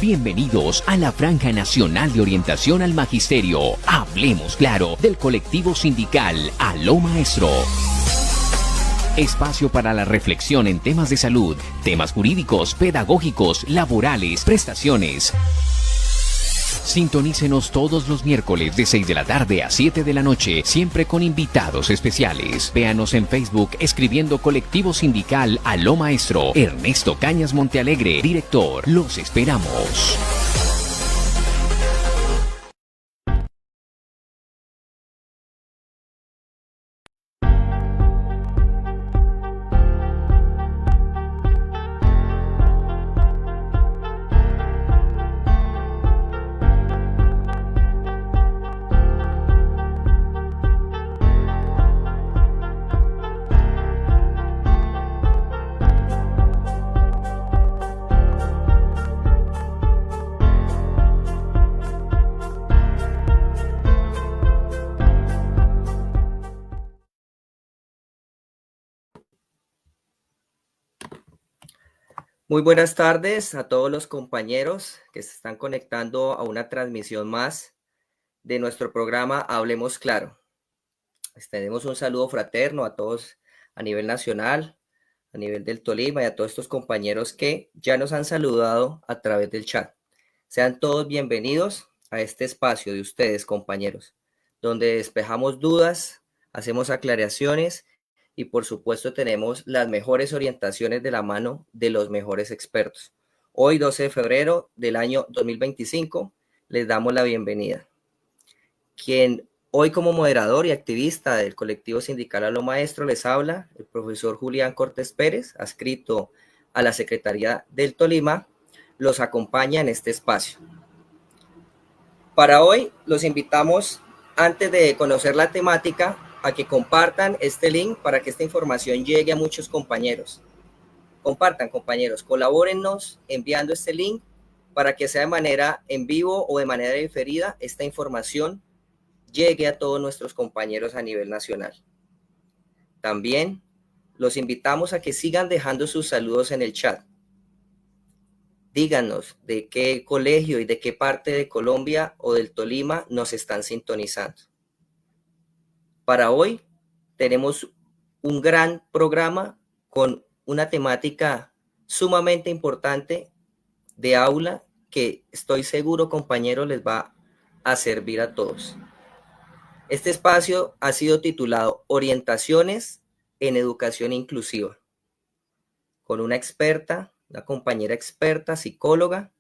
Bienvenidos a la Franja Nacional de Orientación al Magisterio. Hablemos claro del colectivo sindical Aló Maestro. Espacio para la reflexión en temas de salud, temas jurídicos, pedagógicos, laborales, prestaciones. Sintonícenos todos los miércoles de 6 de la tarde a 7 de la noche, siempre con invitados especiales. Véanos en Facebook escribiendo Colectivo Sindical Aló Maestro. Ernesto Cañas Montealegre, director. Los esperamos. Muy buenas tardes a todos los compañeros que se están conectando a una transmisión más de nuestro programa Hablemos Claro. Les tenemos un saludo fraterno a todos a nivel nacional, a nivel del Tolima y a todos estos compañeros que ya nos han saludado a través del chat. Sean todos bienvenidos a este espacio de ustedes, compañeros, donde despejamos dudas, hacemos aclaraciones y por supuesto tenemos las mejores orientaciones de la mano de los mejores expertos. Hoy, 12 de febrero del año 2025, les damos la bienvenida. Quien hoy como moderador y activista del colectivo sindical Aló Maestro les habla, el profesor Julián Cortés Pérez, adscrito a la Secretaría del Tolima, los acompaña en este espacio. Para hoy los invitamos, antes de conocer la temática, a que compartan este link para que esta información llegue a muchos compañeros. Compartan, compañeros, colabórennos enviando este link para que sea de manera en vivo o de manera diferida, esta información llegue a todos nuestros compañeros a nivel nacional. También los invitamos a que sigan dejando sus saludos en el chat. Díganos de qué colegio y de qué parte de Colombia o del Tolima nos están sintonizando. Para hoy tenemos un gran programa con una temática sumamente importante de aula que estoy seguro, compañeros, les va a servir a todos. Este espacio ha sido titulado Orientaciones en Educación Inclusiva, con una experta, una compañera experta, psicóloga,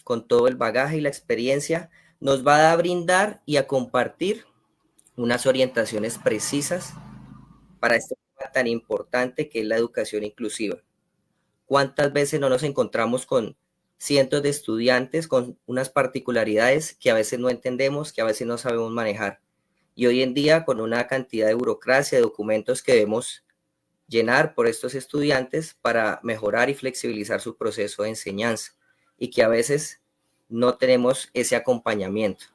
con todo el bagaje y la experiencia, nos va a brindar y a compartir unas orientaciones precisas para este tema tan importante que es la educación inclusiva. ¿Cuántas veces no nos encontramos con cientos de estudiantes con unas particularidades que a veces no entendemos, que a veces no sabemos manejar? Y hoy en día, con una cantidad de burocracia, de documentos que debemos llenar por estos estudiantes para mejorar y flexibilizar su proceso de enseñanza, y que a veces no tenemos ese acompañamiento.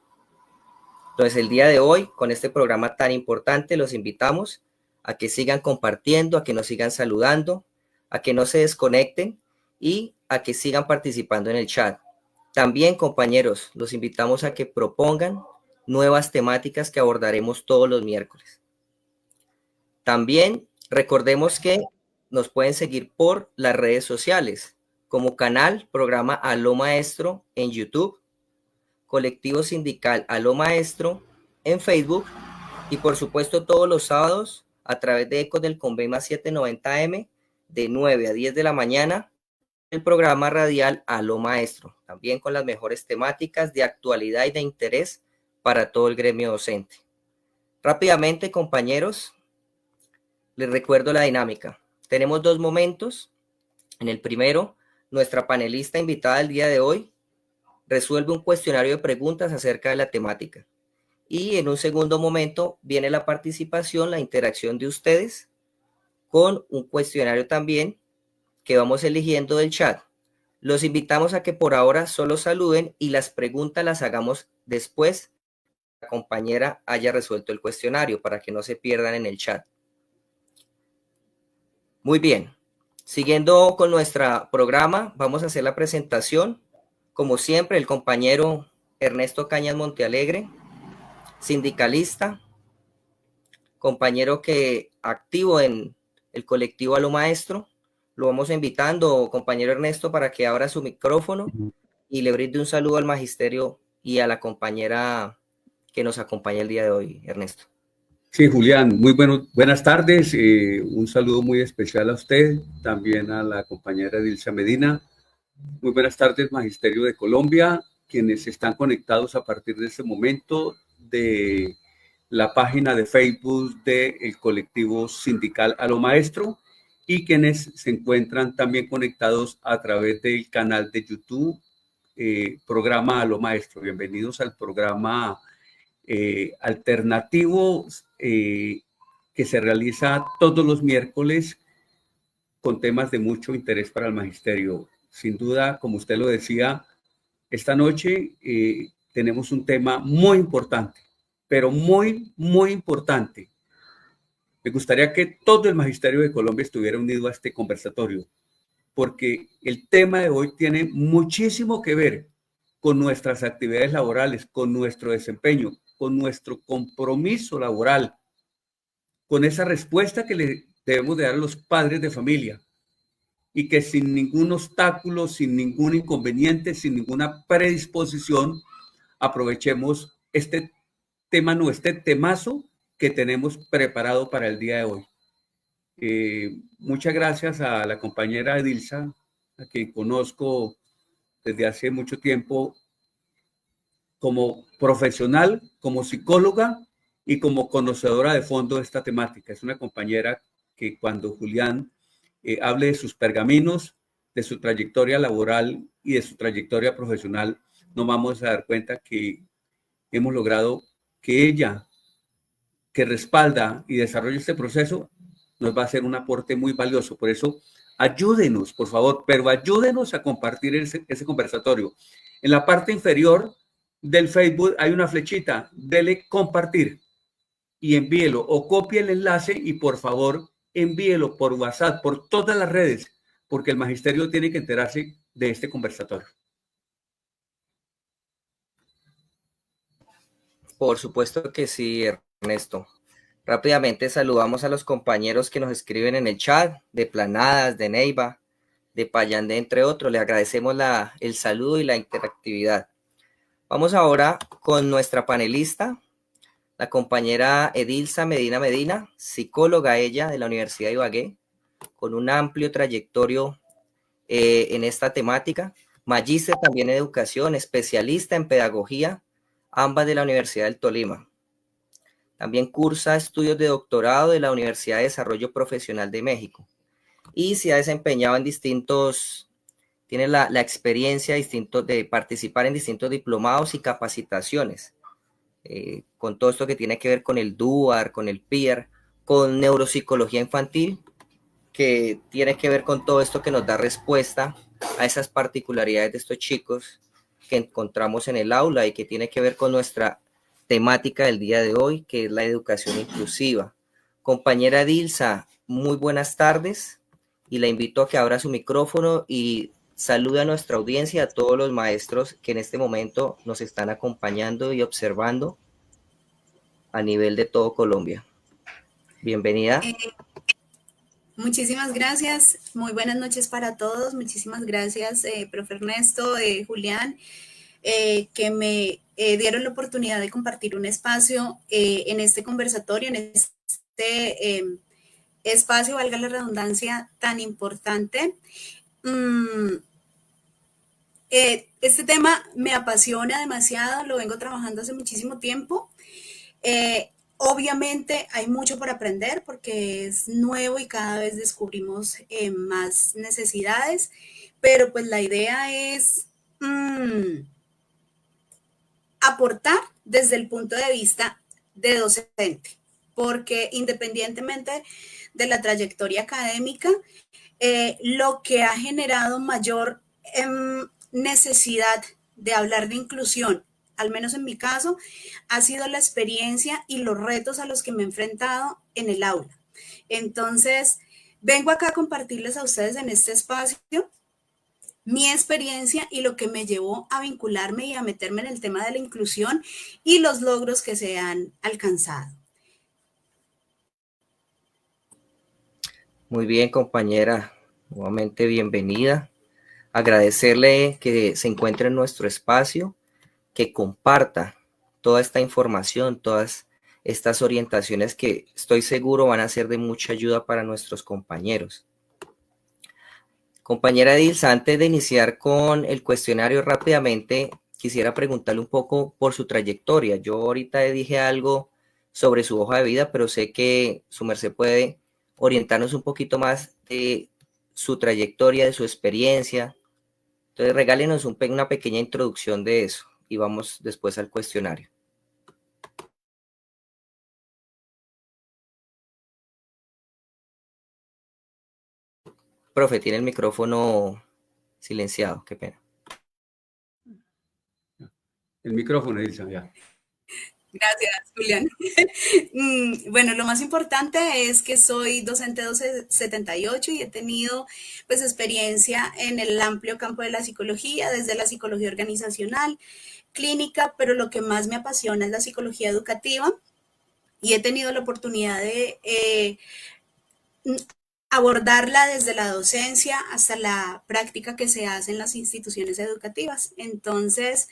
Entonces, el día de hoy, con este programa tan importante, los invitamos a que sigan compartiendo, a que nos sigan saludando, a que no se desconecten y a que sigan participando en el chat. También, compañeros, los invitamos a que propongan nuevas temáticas que abordaremos todos los miércoles. También recordemos que nos pueden seguir por las redes sociales, como canal Programa Aló Maestro en YouTube, Colectivo Sindical Aló Maestro en Facebook y por supuesto todos los sábados a través de Ecos del Convema 790M de 9 a 10 de la mañana el programa radial Aló Maestro, también con las mejores temáticas de actualidad y de interés para todo el gremio docente. Rápidamente, compañeros, les recuerdo la dinámica. Tenemos 2 momentos. En el primero, nuestra panelista invitada del día de hoy resuelve un cuestionario de preguntas acerca de la temática. Y en un segundo momento viene la participación, la interacción de ustedes con un cuestionario también que vamos eligiendo del chat. Los invitamos a que por ahora solo saluden y las preguntas las hagamos después que la compañera haya resuelto el cuestionario para que no se pierdan en el chat. Muy bien. Siguiendo con nuestro programa, vamos a hacer la presentación Como siempre, el compañero Ernesto Cañas Montealegre, sindicalista, compañero que activo en el colectivo A lo Maestro. Lo vamos invitando, compañero Ernesto, para que abra su micrófono y le brinde un saludo al magisterio y a la compañera que nos acompaña el día de hoy, Ernesto. Sí, Julián, buenas tardes. Un saludo muy especial a usted, también a la compañera Dilsa Medina. Muy buenas tardes, Magisterio de Colombia, quienes están conectados a partir de este momento de la página de Facebook del colectivo sindical A lo Maestro y quienes se encuentran también conectados a través del canal de YouTube, programa A lo Maestro. Bienvenidos al programa alternativo que se realiza todos los miércoles con temas de mucho interés para el magisterio. Sin duda, como usted lo decía, esta noche tenemos un tema muy importante, pero muy, muy importante. Me gustaría que todo el magisterio de Colombia estuviera unido a este conversatorio, porque el tema de hoy tiene muchísimo que ver con nuestras actividades laborales, con nuestro desempeño, con nuestro compromiso laboral, con esa respuesta que le debemos de dar a los padres de familia y que sin ningún obstáculo, sin ningún inconveniente, sin ninguna predisposición, aprovechemos este tema, este temazo que tenemos preparado para el día de hoy. Muchas gracias a la compañera Edilsa, a quien conozco desde hace mucho tiempo como profesional, como psicóloga y como conocedora de fondo de esta temática. Es una compañera que cuando Julián hable de sus pergaminos, de su trayectoria laboral y de su trayectoria profesional, nos vamos a dar cuenta que hemos logrado que ella, que respalda y desarrolla este proceso, nos va a hacer un aporte muy valioso. Por eso, ayúdenos, por favor, pero ayúdenos a compartir ese conversatorio. En la parte inferior del Facebook hay una flechita, dele compartir y envíelo o copie el enlace y por favor envíelo por WhatsApp, por todas las redes, porque el magisterio tiene que enterarse de este conversatorio. Por supuesto que sí, Ernesto. Rápidamente saludamos a los compañeros que nos escriben en el chat, de Planadas, de Neiva, de Payandé, entre otros. Le agradecemos el saludo y la interactividad. Vamos ahora con nuestra panelista, la compañera Edilsa Medina, psicóloga ella de la Universidad de Ibagué, con un amplio trayectorio en esta temática, magíster también en educación, especialista en pedagogía, ambas de la Universidad del Tolima. También cursa estudios de doctorado de la Universidad de Desarrollo Profesional de México y se ha desempeñado en tiene la experiencia de participar en distintos diplomados y capacitaciones, con todo esto que tiene que ver con el DUAR, con el PIER, con neuropsicología infantil, que tiene que ver con todo esto que nos da respuesta a esas particularidades de estos chicos que encontramos en el aula y que tiene que ver con nuestra temática del día de hoy, que es la educación inclusiva. Compañera Dilsa, muy buenas tardes y la invito a que abra su micrófono y salude a nuestra audiencia, a todos los maestros que en este momento nos están acompañando y observando a nivel de todo Colombia. Bienvenida. Muchísimas gracias, muy buenas noches para todos, muchísimas gracias, profe Ernesto, Julián, que me dieron la oportunidad de compartir un espacio en este conversatorio, en este espacio, valga la redundancia, tan importante. Este tema me apasiona demasiado, lo vengo trabajando hace muchísimo tiempo. Obviamente hay mucho por aprender porque es nuevo y cada vez descubrimos más necesidades, pero pues la idea es aportar desde el punto de vista de docente, porque independientemente de la trayectoria académica, lo que ha generado mayor necesidad de hablar de inclusión, al menos en mi caso, ha sido la experiencia y los retos a los que me he enfrentado en el aula. Entonces, vengo acá a compartirles a ustedes en este espacio mi experiencia y lo que me llevó a vincularme y a meterme en el tema de la inclusión y los logros que se han alcanzado. Muy bien, compañera. Nuevamente bienvenida. Agradecerle que se encuentre en nuestro espacio, que comparta toda esta información, todas estas orientaciones que estoy seguro van a ser de mucha ayuda para nuestros compañeros. Compañera Dilsa, antes de iniciar con el cuestionario rápidamente, quisiera preguntarle un poco por su trayectoria. Yo ahorita dije algo sobre su hoja de vida, pero sé que su merced puede orientarnos un poquito más de su trayectoria, de su experiencia. Entonces, regálenos una pequeña introducción de eso y vamos después al cuestionario. Profe, tiene el micrófono silenciado, qué pena. El micrófono, Ilsa, ya. Gracias, Julián. Bueno, lo más importante es que soy docente 1278 y he tenido pues experiencia en el amplio campo de la psicología, desde la psicología organizacional, clínica, pero lo que más me apasiona es la psicología educativa y he tenido la oportunidad de abordarla desde la docencia hasta la práctica que se hace en las instituciones educativas. Entonces,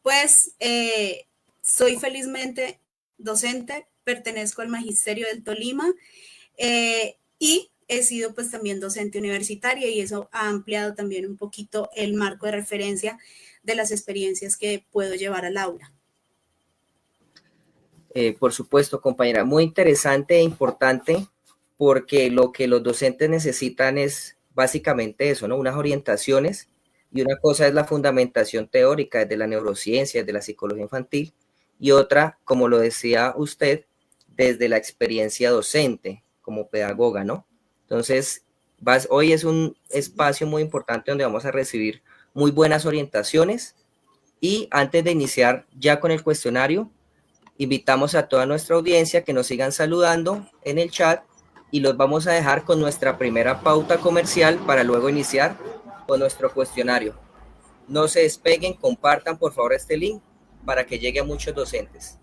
pues soy felizmente docente, pertenezco al Magisterio del Tolima y he sido pues también docente universitaria y eso ha ampliado también un poquito el marco de referencia de las experiencias que puedo llevar al aula. Por supuesto, compañera, muy interesante e importante porque lo que los docentes necesitan es básicamente eso, ¿no? Unas orientaciones y una cosa es la fundamentación teórica desde la neurociencia, desde la psicología infantil y otra, como lo decía usted, desde la experiencia docente como pedagoga, ¿no? Entonces, hoy es un espacio muy importante donde vamos a recibir muy buenas orientaciones y antes de iniciar ya con el cuestionario, invitamos a toda nuestra audiencia que nos sigan saludando en el chat y los vamos a dejar con nuestra primera pauta comercial para luego iniciar con nuestro cuestionario. No se despeguen, compartan por favor este link para que llegue a muchos docentes.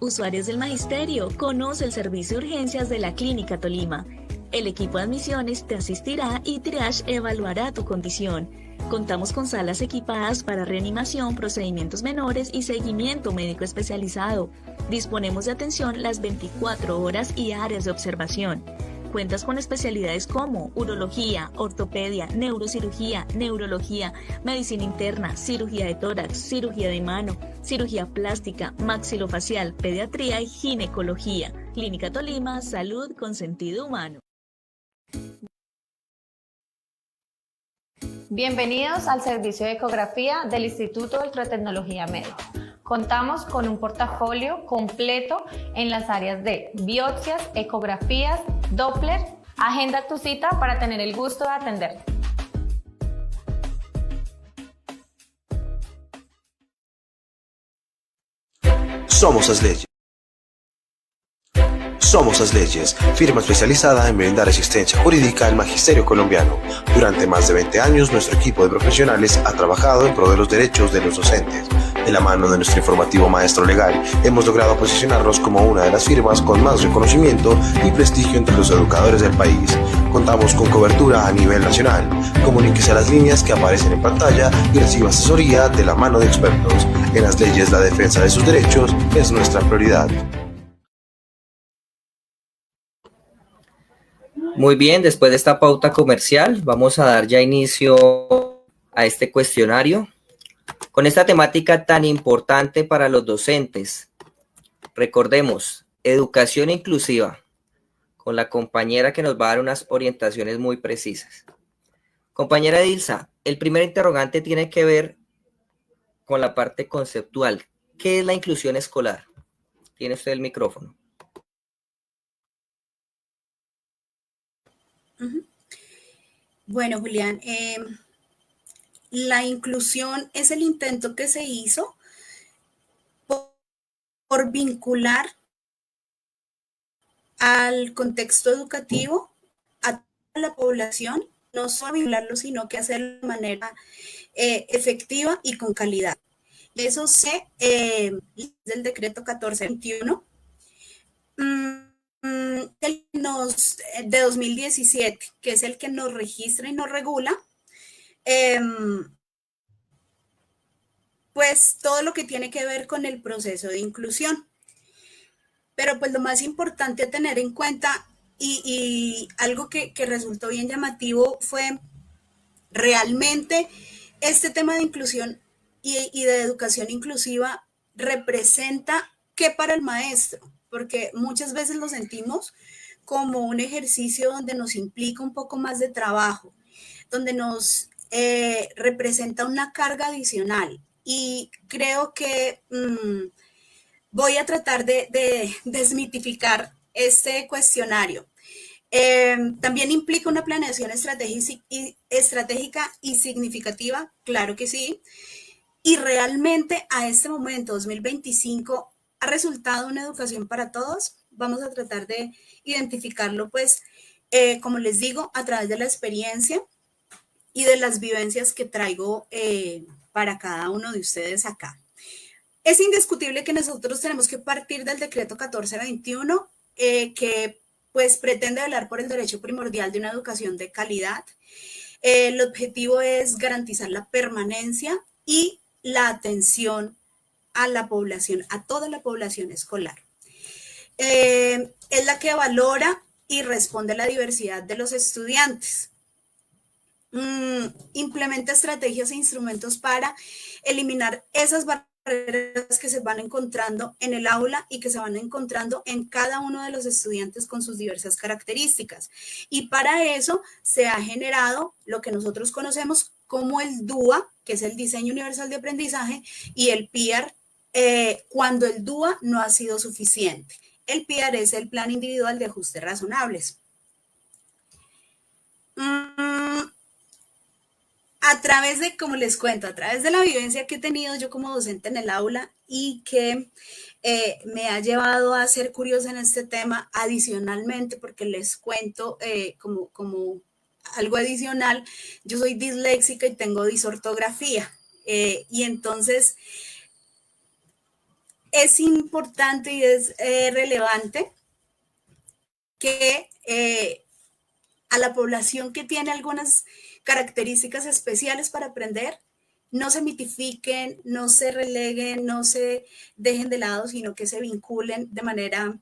Usuarios del Magisterio, conoce el servicio de urgencias de la Clínica Tolima. El equipo de admisiones te asistirá y Triage evaluará tu condición. Contamos con salas equipadas para reanimación, procedimientos menores y seguimiento médico especializado. Disponemos de atención las 24 horas y áreas de observación. Cuentas con especialidades como urología, ortopedia, neurocirugía, neurología, medicina interna, cirugía de tórax, cirugía de mano, cirugía plástica, maxilofacial, pediatría y ginecología. Clínica Tolima, salud con sentido humano. Bienvenidos al servicio de ecografía del Instituto de Ultratecnología Médica. Contamos con un portafolio completo en las áreas de biopsias, ecografías, Doppler. Agenda tu cita para tener el gusto de atenderte. Somos Asleyes. Somos Asleyes, firma especializada en brindar asistencia jurídica al magisterio colombiano. Durante más de 20 años, nuestro equipo de profesionales ha trabajado en pro de los derechos de los docentes. De la mano de nuestro informativo Maestro Legal, hemos logrado posicionarnos como una de las firmas con más reconocimiento y prestigio entre los educadores del país. Contamos con cobertura a nivel nacional. Comuníquese a las líneas que aparecen en pantalla y reciba asesoría de la mano de expertos. En Asleyes, la defensa de sus derechos es nuestra prioridad. Muy bien, después de esta pauta comercial, vamos a dar ya inicio a este cuestionario con esta temática tan importante para los docentes. Recordemos, educación inclusiva, con la compañera que nos va a dar unas orientaciones muy precisas. Compañera Dilsa, el primer interrogante tiene que ver con la parte conceptual. ¿Qué es la inclusión escolar? Tiene usted el micrófono. Bueno, Julián, la inclusión es el intento que se hizo por vincular al contexto educativo a toda la población no solo vincularlo, sino que hacerlo de manera efectiva y con calidad. Eso se del decreto 1421 de 2017, que es el que nos registra y nos regula, pues todo lo que tiene que ver con el proceso de inclusión. Pero pues lo más importante a tener en cuenta y algo que resultó bien llamativo fue realmente este tema de inclusión y de educación inclusiva representa qué para el maestro, porque muchas veces lo sentimos como un ejercicio donde nos implica un poco más de trabajo, donde nos representa una carga adicional. Y creo que voy a tratar de desmitificar este cuestionario. También implica una planeación estratégica y significativa, claro que sí. Y realmente a este momento, 2025, ¿ha resultado una educación para todos? Vamos a tratar de identificarlo, pues, como les digo, a través de la experiencia y de las vivencias que traigo para cada uno de ustedes acá. Es indiscutible que nosotros tenemos que partir del decreto 1421, que pues pretende velar por el derecho primordial de una educación de calidad. El objetivo es garantizar la permanencia y la atención a la población, a toda la población escolar. Es la que valora y responde a la diversidad de los estudiantes. Implementa estrategias e instrumentos para eliminar esas barreras que se van encontrando en el aula y que se van encontrando en cada uno de los estudiantes con sus diversas características. Y para eso se ha generado lo que nosotros conocemos como el DUA, que es el Diseño Universal de Aprendizaje, y el PIAR, cuando el DUA no ha sido suficiente. El PIAR es el Plan Individual de Ajustes Razonables. A través de, como les cuento, a través de la vivencia que he tenido yo como docente en el aula y que me ha llevado a ser curiosa en este tema, adicionalmente, porque les cuento como algo adicional, yo soy disléxica y tengo disortografía. Y entonces es importante y es relevante que a la población que tiene algunas características especiales para aprender, no se mitifiquen, no se releguen, no se dejen de lado, sino que se vinculen de manera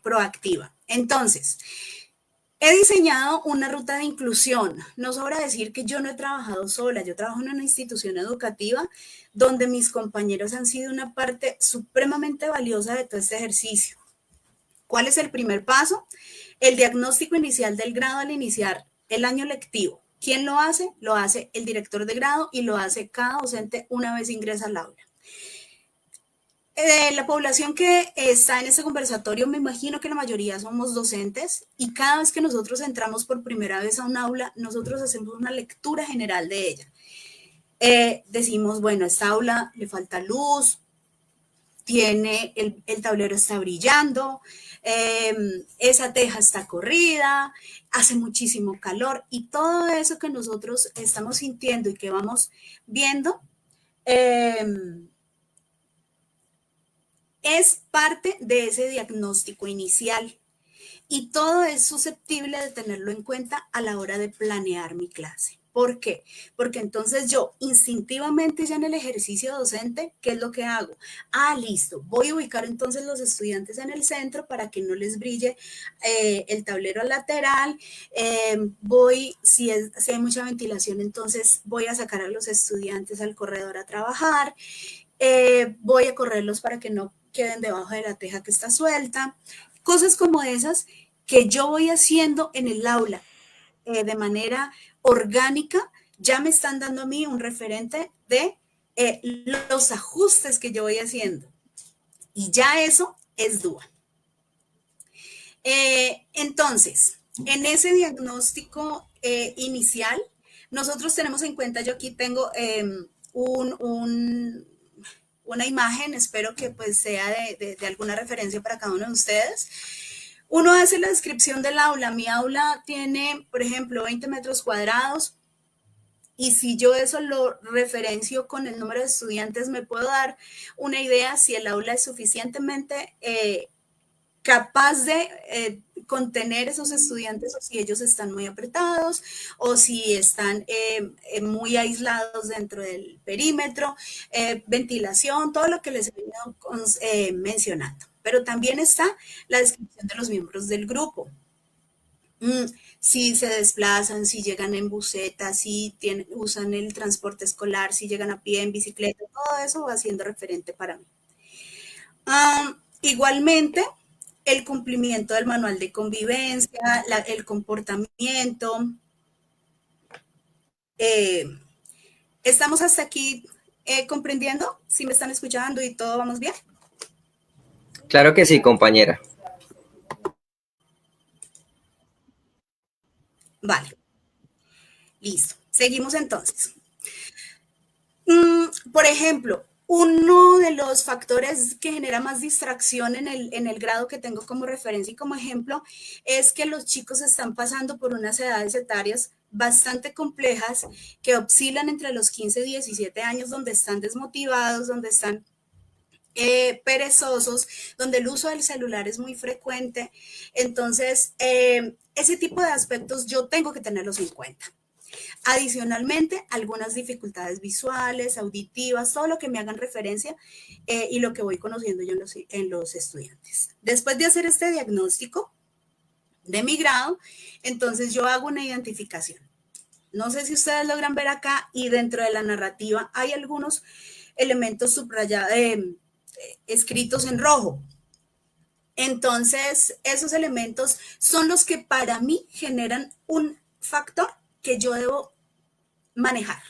proactiva. Entonces, he diseñado una ruta de inclusión. No sobra decir que yo no he trabajado sola, yo trabajo en una institución educativa donde mis compañeros han sido una parte supremamente valiosa de todo este ejercicio. ¿Cuál es el primer paso? El diagnóstico inicial del grado al iniciar el año lectivo. ¿Quién lo hace? Lo hace el director de grado y lo hace cada docente una vez ingresa al aula. La población que está en este conversatorio, me imagino que la mayoría somos docentes y cada vez que nosotros entramos por primera vez a un aula, nosotros hacemos una lectura general de ella. Decimos, bueno, a esta aula le falta luz, tiene el tablero está brillando, esa teja está corrida, hace muchísimo calor y todo eso que nosotros estamos sintiendo y que vamos viendo es parte de ese diagnóstico inicial y todo es susceptible de tenerlo en cuenta a la hora de planear mi clase. ¿Por qué? Porque entonces yo instintivamente ya en el ejercicio docente, ¿qué es lo que hago? Listo, voy a ubicar entonces los estudiantes en el centro para que no les brille el tablero lateral. Si hay mucha ventilación, entonces voy a sacar a los estudiantes al corredor a trabajar. Voy a correrlos para que no queden debajo de la teja que está suelta. Cosas como esas que yo voy haciendo en el aula de manera orgánica, ya me están dando a mí un referente de los ajustes que yo voy haciendo. Y ya eso es DUA. Entonces, en ese diagnóstico inicial, nosotros tenemos en cuenta, yo aquí tengo una imagen, espero que pues sea de alguna referencia para cada uno de ustedes. Uno hace la descripción del aula. Mi aula tiene, por ejemplo, 20 metros cuadrados. Y si yo eso lo referencio con el número de estudiantes, me puedo dar una idea si el aula es suficientemente capaz de contener esos estudiantes, o si ellos están muy apretados, o si están muy aislados dentro del perímetro, ventilación, todo lo que les he venido mencionando. Pero también está la descripción de los miembros del grupo. Si se desplazan, si llegan en buseta, si usan el transporte escolar, si llegan a pie, en bicicleta, todo eso va siendo referente para mí. Igualmente, el cumplimiento del manual de convivencia, el comportamiento. ¿Estamos hasta aquí comprendiendo? ¿Sí me están escuchando y todo vamos bien? Claro que sí, compañera. Vale. Listo. Seguimos entonces. Por ejemplo, uno de los factores que genera más distracción en el grado que tengo como referencia y como ejemplo es que los chicos están pasando por unas edades etarias bastante complejas que oscilan entre los 15 y 17 años, donde están desmotivados, donde están perezosos, donde el uso del celular es muy frecuente. Entonces, ese tipo de aspectos yo tengo que tenerlos en cuenta. Adicionalmente, algunas dificultades visuales, auditivas, todo lo que me hagan referencia y lo que voy conociendo yo en los estudiantes. Después de hacer este diagnóstico de mi grado, entonces yo hago una identificación. No sé si ustedes logran ver acá, y dentro de la narrativa hay algunos elementos subrayados, escritos en rojo. Entonces, esos elementos son los que para mí generan un factor que yo debo manejar,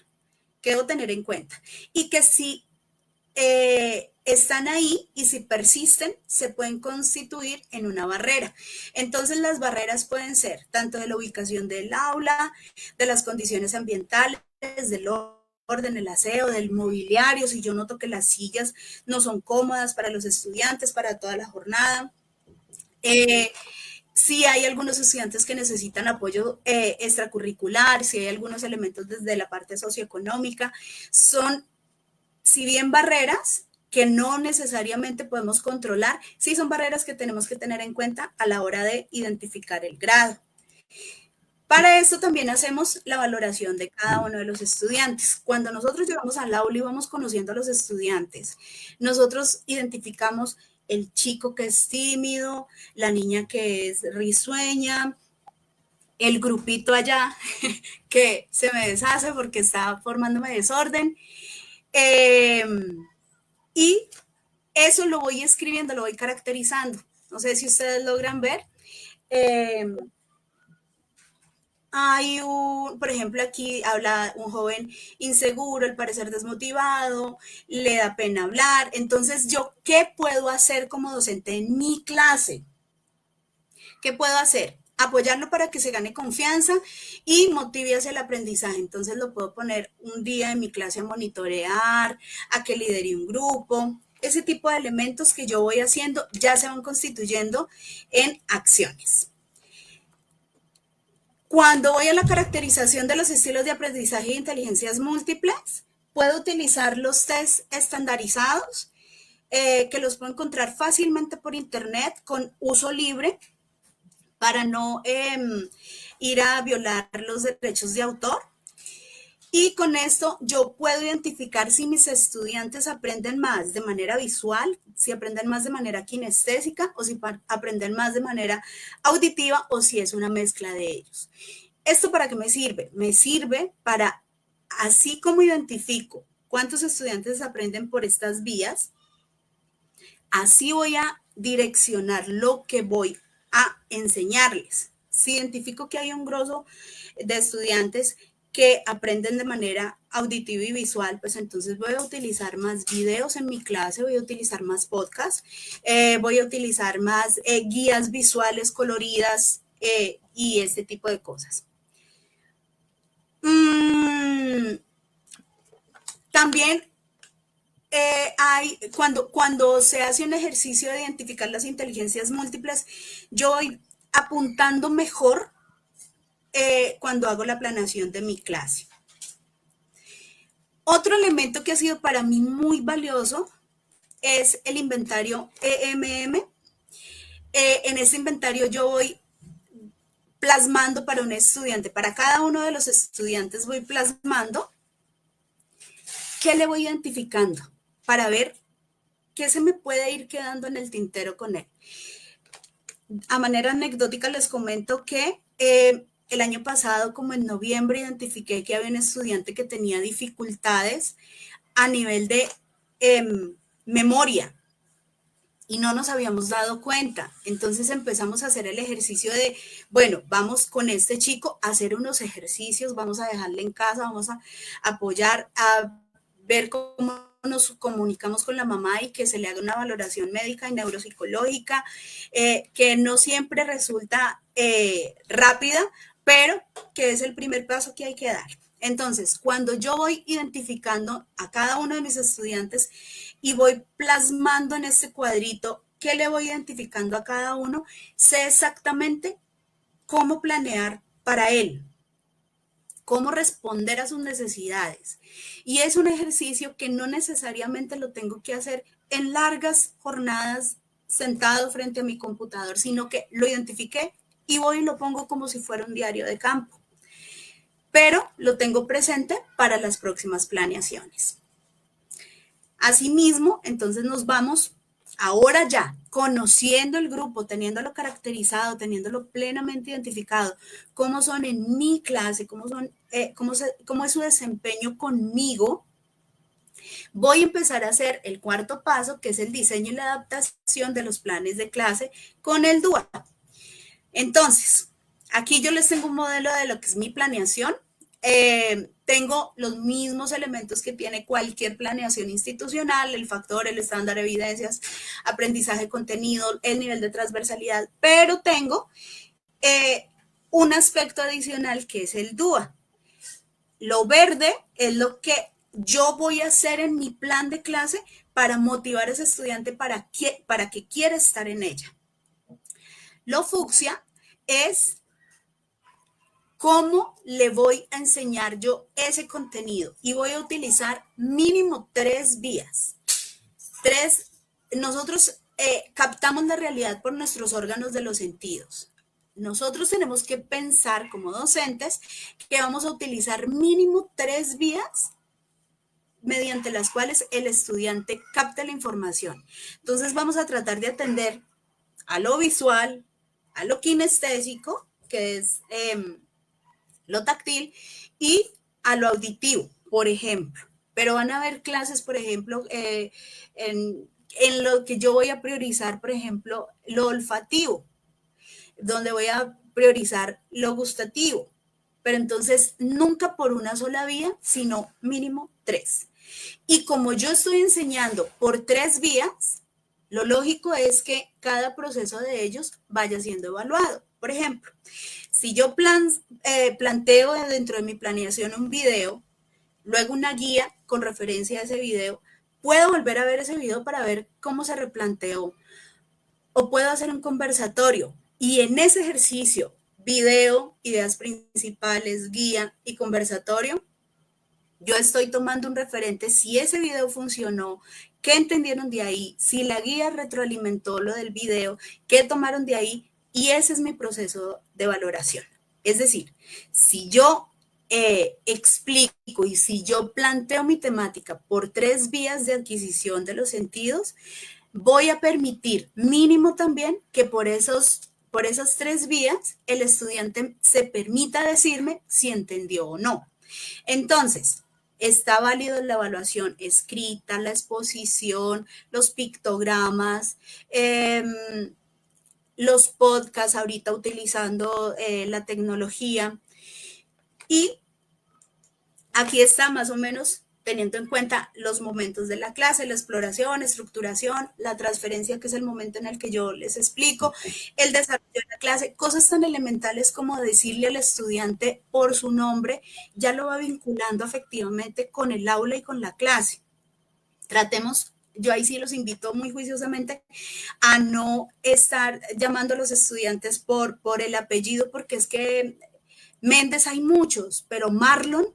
que debo tener en cuenta, y que si están ahí y si persisten, se pueden constituir en una barrera. Entonces, las barreras pueden ser tanto de la ubicación del aula, de las condiciones ambientales, del orden, el aseo, del mobiliario, si yo noto que las sillas no son cómodas para los estudiantes para toda la jornada. Si hay algunos estudiantes que necesitan apoyo extracurricular, si hay algunos elementos desde la parte socioeconómica, son, si bien barreras que no necesariamente podemos controlar, sí son barreras que tenemos que tener en cuenta a la hora de identificar el grado. Para esto también hacemos la valoración de cada uno de los estudiantes. Cuando nosotros llegamos al aula y vamos conociendo a los estudiantes, nosotros identificamos el chico que es tímido, la niña que es risueña, el grupito allá que se me deshace porque está formándome desorden. Y eso lo voy escribiendo, lo voy caracterizando. No sé si ustedes logran ver. Hay por ejemplo, aquí habla un joven inseguro, al parecer desmotivado, le da pena hablar. Entonces, ¿yo qué puedo hacer como docente en mi clase? ¿Qué puedo hacer? Apoyarlo para que se gane confianza y motive hacia el aprendizaje. Entonces, lo puedo poner un día en mi clase a monitorear, a que lidere un grupo. Ese tipo de elementos que yo voy haciendo ya se van constituyendo en acciones. Cuando voy a la caracterización de los estilos de aprendizaje de inteligencias múltiples, puedo utilizar los test estandarizados, que los puedo encontrar fácilmente por internet con uso libre para no ir a violar los derechos de autor. Y con esto yo puedo identificar si mis estudiantes aprenden más de manera visual, si aprenden más de manera kinestésica o si aprenden más de manera auditiva o si es una mezcla de ellos. ¿Esto para qué me sirve? Me sirve para, así como identifico cuántos estudiantes aprenden por estas vías, así voy a direccionar lo que voy a enseñarles. Si identifico que hay un grueso de estudiantes que aprenden de manera auditiva y visual, pues entonces voy a utilizar más videos en mi clase, voy a utilizar más podcasts, voy a utilizar más guías visuales coloridas y este tipo de cosas. También cuando se hace un ejercicio de identificar las inteligencias múltiples, yo voy apuntando mejor cuando hago la planeación de mi clase. Otro elemento que ha sido para mí muy valioso es el inventario EMM. En este inventario yo voy plasmando para un estudiante, para cada uno de los estudiantes voy plasmando qué le voy identificando para ver qué se me puede ir quedando en el tintero con él. A manera anecdótica les comento que el año pasado, como en noviembre, identifiqué que había un estudiante que tenía dificultades a nivel de memoria y no nos habíamos dado cuenta. Entonces empezamos a hacer el ejercicio de, bueno, vamos con este chico a hacer unos ejercicios, vamos a dejarle en casa, vamos a apoyar, a ver cómo nos comunicamos con la mamá y que se le haga una valoración médica y neuropsicológica, que no siempre resulta rápida, pero que es el primer paso que hay que dar. Entonces, cuando yo voy identificando a cada uno de mis estudiantes y voy plasmando en este cuadrito qué le voy identificando a cada uno, sé exactamente cómo planear para él, cómo responder a sus necesidades. Y es un ejercicio que no necesariamente lo tengo que hacer en largas jornadas sentado frente a mi computador, sino que lo identifiqué y voy y lo pongo como si fuera un diario de campo. Pero lo tengo presente para las próximas planeaciones. Asimismo, entonces nos vamos ahora ya, conociendo el grupo, teniéndolo caracterizado, teniéndolo plenamente identificado, cómo son en mi clase, cómo es su desempeño conmigo, voy a empezar a hacer el cuarto paso, que es el diseño y la adaptación de los planes de clase con el DUA. Entonces, aquí yo les tengo un modelo de lo que es mi planeación. Tengo los mismos elementos que tiene cualquier planeación institucional, el factor, el estándar, evidencias, aprendizaje, contenido, el nivel de transversalidad, pero tengo un aspecto adicional que es el DUA. Lo verde es lo que yo voy a hacer en mi plan de clase para motivar a ese estudiante para que quiera estar en ella. Lo fucsia es cómo le voy a enseñar yo ese contenido y voy a utilizar mínimo 3 vías. Nosotros captamos la realidad por nuestros órganos de los sentidos. Nosotros tenemos que pensar como docentes que vamos a utilizar mínimo 3 vías mediante las cuales el estudiante capta la información. Entonces vamos a tratar de atender a lo visual, a lo kinestésico, que es lo táctil, y a lo auditivo, por ejemplo. Pero van a haber clases, por ejemplo, en lo que yo voy a priorizar, por ejemplo, lo olfativo, donde voy a priorizar lo gustativo. Pero entonces, nunca por una sola vía, sino mínimo 3. Y como yo estoy enseñando por 3 vías, lo lógico es que cada proceso de ellos vaya siendo evaluado. Por ejemplo, si yo planteo dentro de mi planeación un video, luego una guía con referencia a ese video, puedo volver a ver ese video para ver cómo se replanteó. O puedo hacer un conversatorio y en ese ejercicio, video, ideas principales, guía y conversatorio, yo estoy tomando un referente si ese video funcionó, qué entendieron de ahí, si la guía retroalimentó lo del video, qué tomaron de ahí, y ese es mi proceso de valoración. Es decir, si yo explico y si yo planteo mi temática por 3 vías de adquisición de los sentidos, voy a permitir mínimo también que por esas 3 vías el estudiante se permita decirme si entendió o no. Entonces, está válido la evaluación escrita, la exposición, los pictogramas, los podcasts ahorita utilizando la tecnología. Y aquí está más o menos teniendo en cuenta los momentos de la clase, la exploración, estructuración, la transferencia, que es el momento en el que yo les explico, el desarrollo de la clase, cosas tan elementales como decirle al estudiante por su nombre, ya lo va vinculando afectivamente con el aula y con la clase. tratemos, yo ahí sí los invito muy juiciosamente a no estar llamando a los estudiantes por el apellido, porque es que Méndez hay muchos, pero Marlon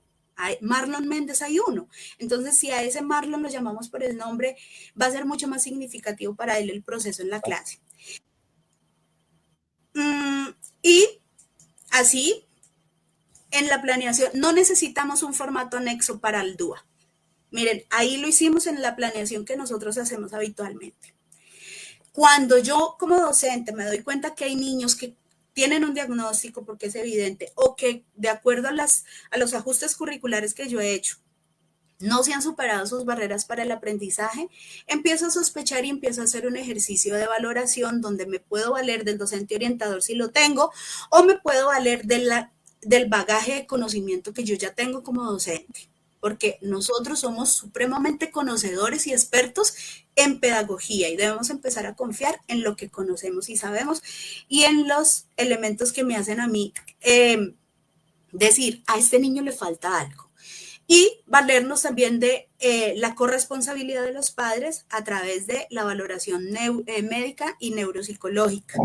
Méndez hay uno. Entonces, si a ese Marlon lo llamamos por el nombre, va a ser mucho más significativo para él el proceso en la clase. Y así, en la planeación, no necesitamos un formato anexo para el DUA. Miren, ahí lo hicimos en la planeación que nosotros hacemos habitualmente. Cuando yo como docente me doy cuenta que hay niños que tienen un diagnóstico porque es evidente, o que de acuerdo a los ajustes curriculares que yo he hecho, no se han superado sus barreras para el aprendizaje, empiezo a sospechar y empiezo a hacer un ejercicio de valoración donde me puedo valer del docente orientador si lo tengo, o me puedo valer del bagaje de conocimiento que yo ya tengo como docente, porque nosotros somos supremamente conocedores y expertos en pedagogía y debemos empezar a confiar en lo que conocemos y sabemos y en los elementos que me hacen a mí decir, a este niño le falta algo. Y valernos también de la corresponsabilidad de los padres a través de la valoración médica y neuropsicológica.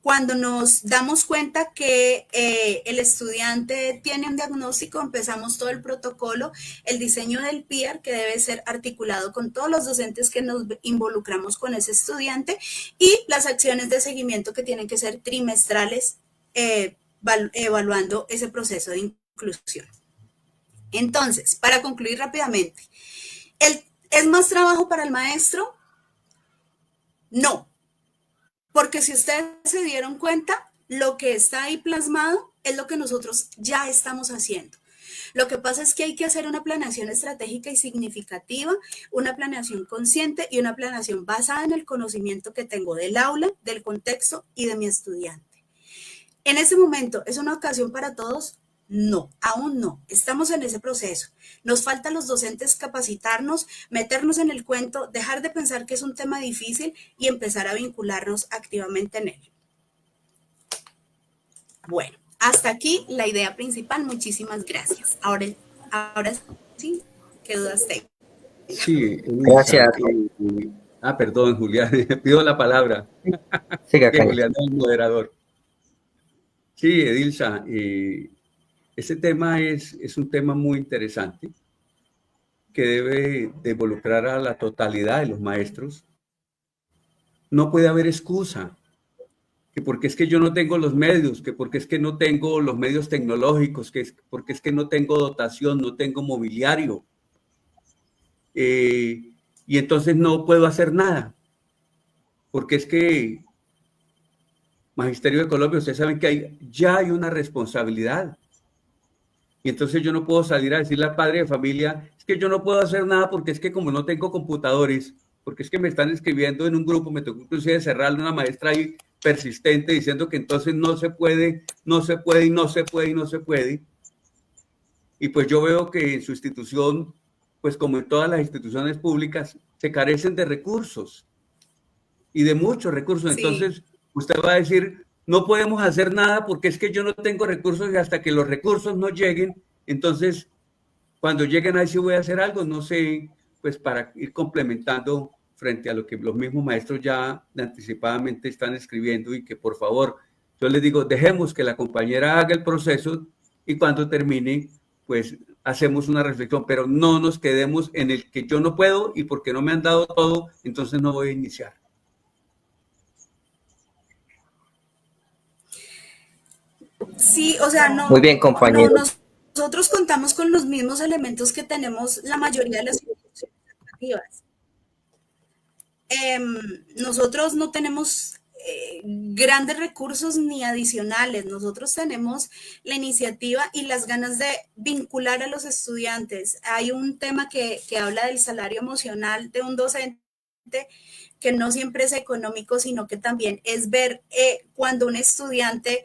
Cuando nos damos cuenta que el estudiante tiene un diagnóstico, empezamos todo el protocolo, el diseño del PIAR, que debe ser articulado con todos los docentes que nos involucramos con ese estudiante, y las acciones de seguimiento que tienen que ser trimestrales, evaluando ese proceso de inclusión. Entonces, para concluir rápidamente, ¿es más trabajo para el maestro? No. Porque si ustedes se dieron cuenta, lo que está ahí plasmado es lo que nosotros ya estamos haciendo. Lo que pasa es que hay que hacer una planeación estratégica y significativa, una planeación consciente y una planeación basada en el conocimiento que tengo del aula, del contexto y de mi estudiante. ¿En ese momento es una ocasión para todos? No, aún no. Estamos en ese proceso. Nos falta a los docentes capacitarnos, meternos en el cuento, dejar de pensar que es un tema difícil y empezar a vincularnos activamente en él. Bueno, hasta aquí la idea principal. Muchísimas gracias. Ahora sí, ¿qué dudas tengo? Sí, gracias. Perdón, Julián, pido la palabra. Siga, Julián es el moderador. Sí, Edilza, ese tema es un tema muy interesante que debe de involucrar a la totalidad de los maestros. No puede haber excusa, que porque es que yo no tengo los medios, que porque es que no tengo los medios tecnológicos, porque es que no tengo dotación, no tengo mobiliario. Y entonces no puedo hacer nada. Porque es que Magisterio de Colombia, ustedes saben que ya hay una responsabilidad. Y entonces yo no puedo salir a decirle al padre de familia, es que yo no puedo hacer nada porque es que como no tengo computadores, porque es que me están escribiendo en un grupo, me tocó inclusive cerrarle una maestra ahí persistente diciendo que entonces no se puede, no se puede y no se puede y no se puede. Y pues yo veo que en su institución, pues como en todas las instituciones públicas, se carecen de recursos y de muchos recursos. Sí. Entonces usted va a decir, no podemos hacer nada porque es que yo no tengo recursos y hasta que los recursos no lleguen, entonces cuando lleguen ahí sí voy a hacer algo, no sé, pues para ir complementando frente a lo que los mismos maestros ya anticipadamente están escribiendo y que por favor, yo les digo, dejemos que la compañera haga el proceso y cuando termine, pues hacemos una reflexión, pero no nos quedemos en el que yo no puedo y porque no me han dado todo, entonces no voy a iniciar. Sí, o sea, no. Muy bien, compañero. No, nosotros contamos con los mismos elementos que tenemos la mayoría de las instituciones educativas. Nosotros no tenemos grandes recursos ni adicionales. Nosotros tenemos la iniciativa y las ganas de vincular a los estudiantes. Hay un tema que habla del salario emocional de un docente, que no siempre es económico, sino que también es ver cuando un estudiante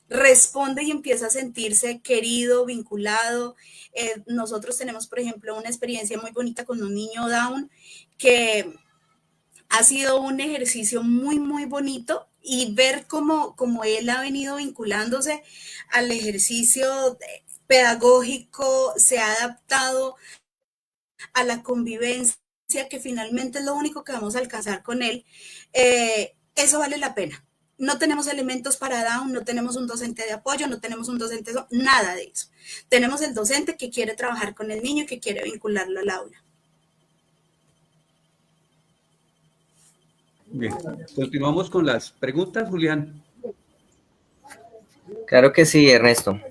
responde y empieza a sentirse querido, vinculado. Nosotros tenemos, por ejemplo, una experiencia muy bonita con un niño Down que ha sido un ejercicio muy, muy bonito y ver cómo él ha venido vinculándose al ejercicio pedagógico, se ha adaptado a la convivencia, que finalmente es lo único que vamos a alcanzar con él, eso vale la pena. No tenemos elementos para Down, no tenemos un docente de apoyo, no tenemos un docente, nada de eso. Tenemos el docente que quiere trabajar con el niño y que quiere vincularlo al aula. Bien, continuamos con las preguntas, Julián. Claro que sí, Ernesto.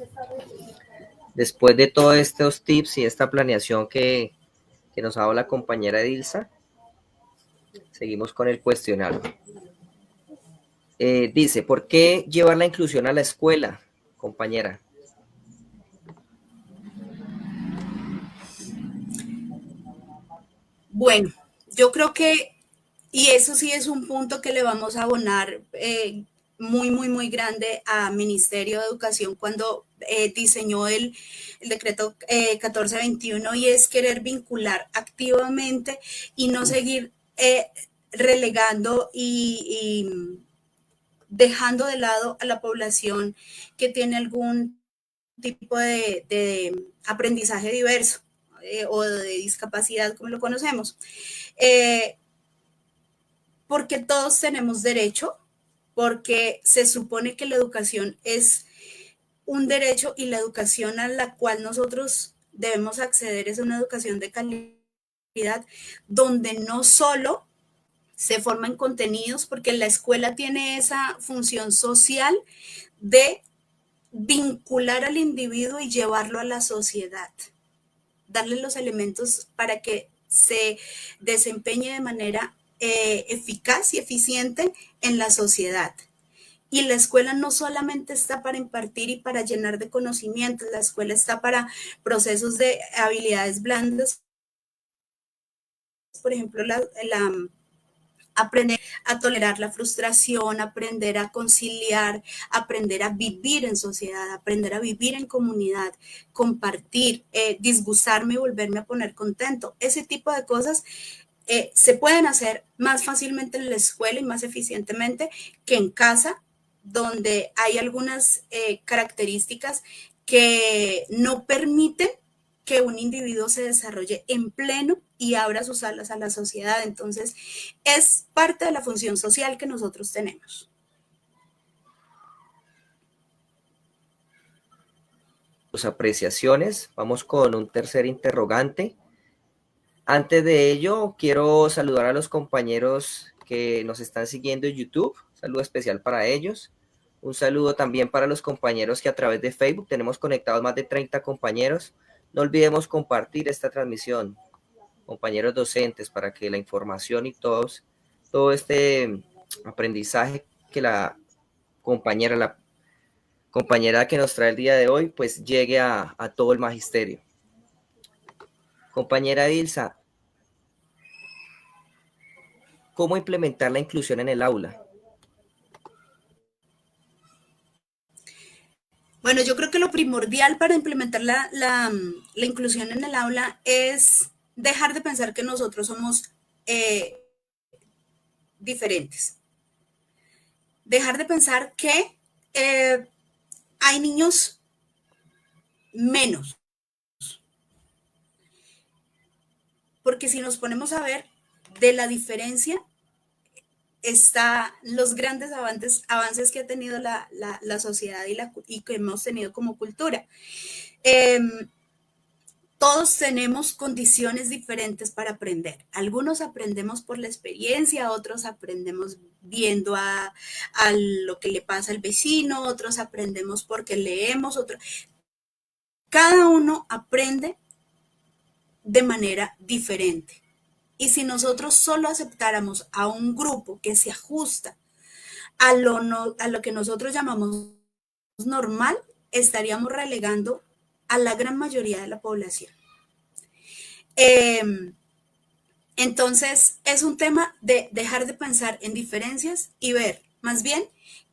Después de todos estos tips y esta planeación que nos ha dado la compañera Edilza, seguimos con el cuestionario. Dice, ¿por qué llevar la inclusión a la escuela, compañera? Bueno, yo creo que, y eso sí es un punto que le vamos a abonar muy grande a Ministerio de Educación cuando diseñó el decreto 1421, y es querer vincular activamente y no seguir relegando y dejando de lado a la población que tiene algún tipo de aprendizaje diverso o de discapacidad, como lo conocemos. Porque todos tenemos derecho, porque se supone que la educación es un derecho y la educación a la cual nosotros debemos acceder es una educación de calidad, donde no solo se forman contenidos, porque la escuela tiene esa función social de vincular al individuo y llevarlo a la sociedad, darle los elementos para que se desempeñe de manera eficaz y eficiente en la sociedad. Y la escuela no solamente está para impartir y para llenar de conocimientos, la escuela está para procesos de habilidades blandas, por ejemplo, aprender a tolerar la frustración, aprender a conciliar, aprender a vivir en sociedad, aprender a vivir en comunidad, compartir, disgustarme y volverme a poner contento. Ese tipo de cosas se pueden hacer más fácilmente en la escuela y más eficientemente que en casa, donde hay algunas características que no permiten que un individuo se desarrolle en pleno y abra sus alas a la sociedad. Entonces, es parte de la función social que nosotros tenemos. Sus apreciaciones. Vamos con un tercer interrogante. Antes de ello, quiero saludar a los compañeros que nos están siguiendo en YouTube. Un saludo especial para ellos. Un saludo también para los compañeros que a través de Facebook tenemos conectados más de 30 compañeros. No olvidemos compartir esta transmisión, compañeros docentes, para que la información y todo este aprendizaje que la compañera que nos trae el día de hoy, pues llegue a todo el magisterio. Compañera Edilza, ¿cómo implementar la inclusión en el aula? Bueno, yo creo que lo primordial para implementar la inclusión en el aula es dejar de pensar que nosotros somos diferentes. Dejar de pensar que hay niños menos. Porque si nos ponemos a ver, de la diferencia están los grandes avances que ha tenido la sociedad y que hemos tenido como cultura. Todos tenemos condiciones diferentes para aprender. Algunos aprendemos por la experiencia, otros aprendemos viendo a lo que le pasa al vecino, otros aprendemos porque leemos, Cada uno aprende de manera diferente. Y si nosotros solo aceptáramos a un grupo que se ajusta a lo que nosotros llamamos normal, estaríamos relegando a la gran mayoría de la población. Entonces, es un tema de dejar de pensar en diferencias y ver más bien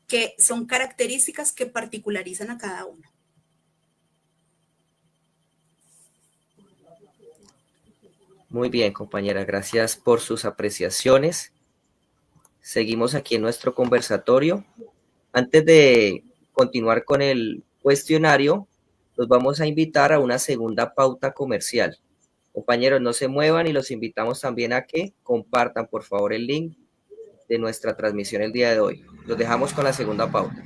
que son características que particularizan a cada uno. Muy bien, compañera, gracias por sus apreciaciones. Seguimos aquí en nuestro conversatorio. Antes de continuar con el cuestionario, los vamos a invitar a una segunda pauta comercial. Compañeros, no se muevan y los invitamos también a que compartan, por favor, el link de nuestra transmisión el día de hoy. Los dejamos con la segunda pauta.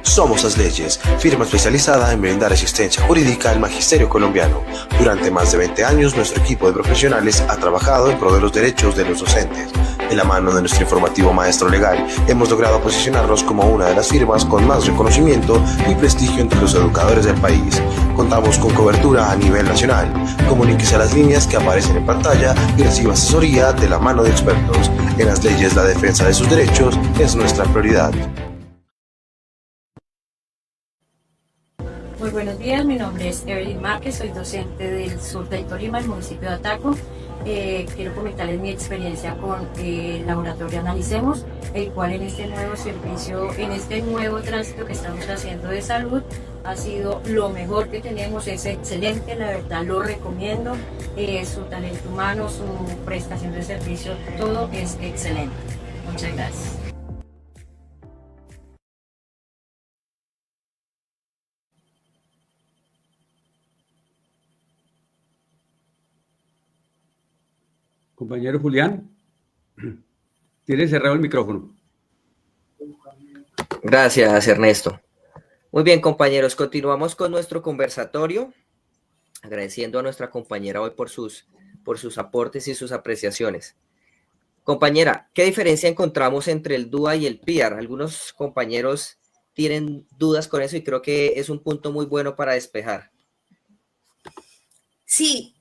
Somos As Leyes, firma especializada en brindar asistencia jurídica al magisterio colombiano. Durante más de 20 años, nuestro equipo de profesionales ha trabajado en pro de los derechos de los docentes. De la mano de nuestro informativo Maestro Legal, hemos logrado posicionarnos como una de las firmas con más reconocimiento y prestigio entre los educadores del país. Contamos con cobertura a nivel nacional. Comuníquese a las líneas que aparecen en pantalla y reciba asesoría de la mano de expertos. En As Leyes, la defensa de sus derechos es nuestra prioridad. Muy buenos días, mi nombre es Evelyn Márquez, soy docente del sur del Tolima, el municipio de Ataco. Quiero comentarles mi experiencia con el laboratorio Analicemos, el cual en este nuevo servicio, en este nuevo tránsito que estamos haciendo de salud, ha sido lo mejor que tenemos, es excelente, la verdad lo recomiendo, su talento humano, su prestación de servicio, todo es excelente. Muchas gracias. Compañero Julián, tiene cerrado el micrófono. Gracias, Ernesto. Muy bien, compañeros, continuamos con nuestro conversatorio, agradeciendo a nuestra compañera hoy por sus aportes y sus apreciaciones. Compañera, ¿qué diferencia encontramos entre el DUA y el PIAR? Algunos compañeros tienen dudas con eso y creo que es un punto muy bueno para despejar. Sí,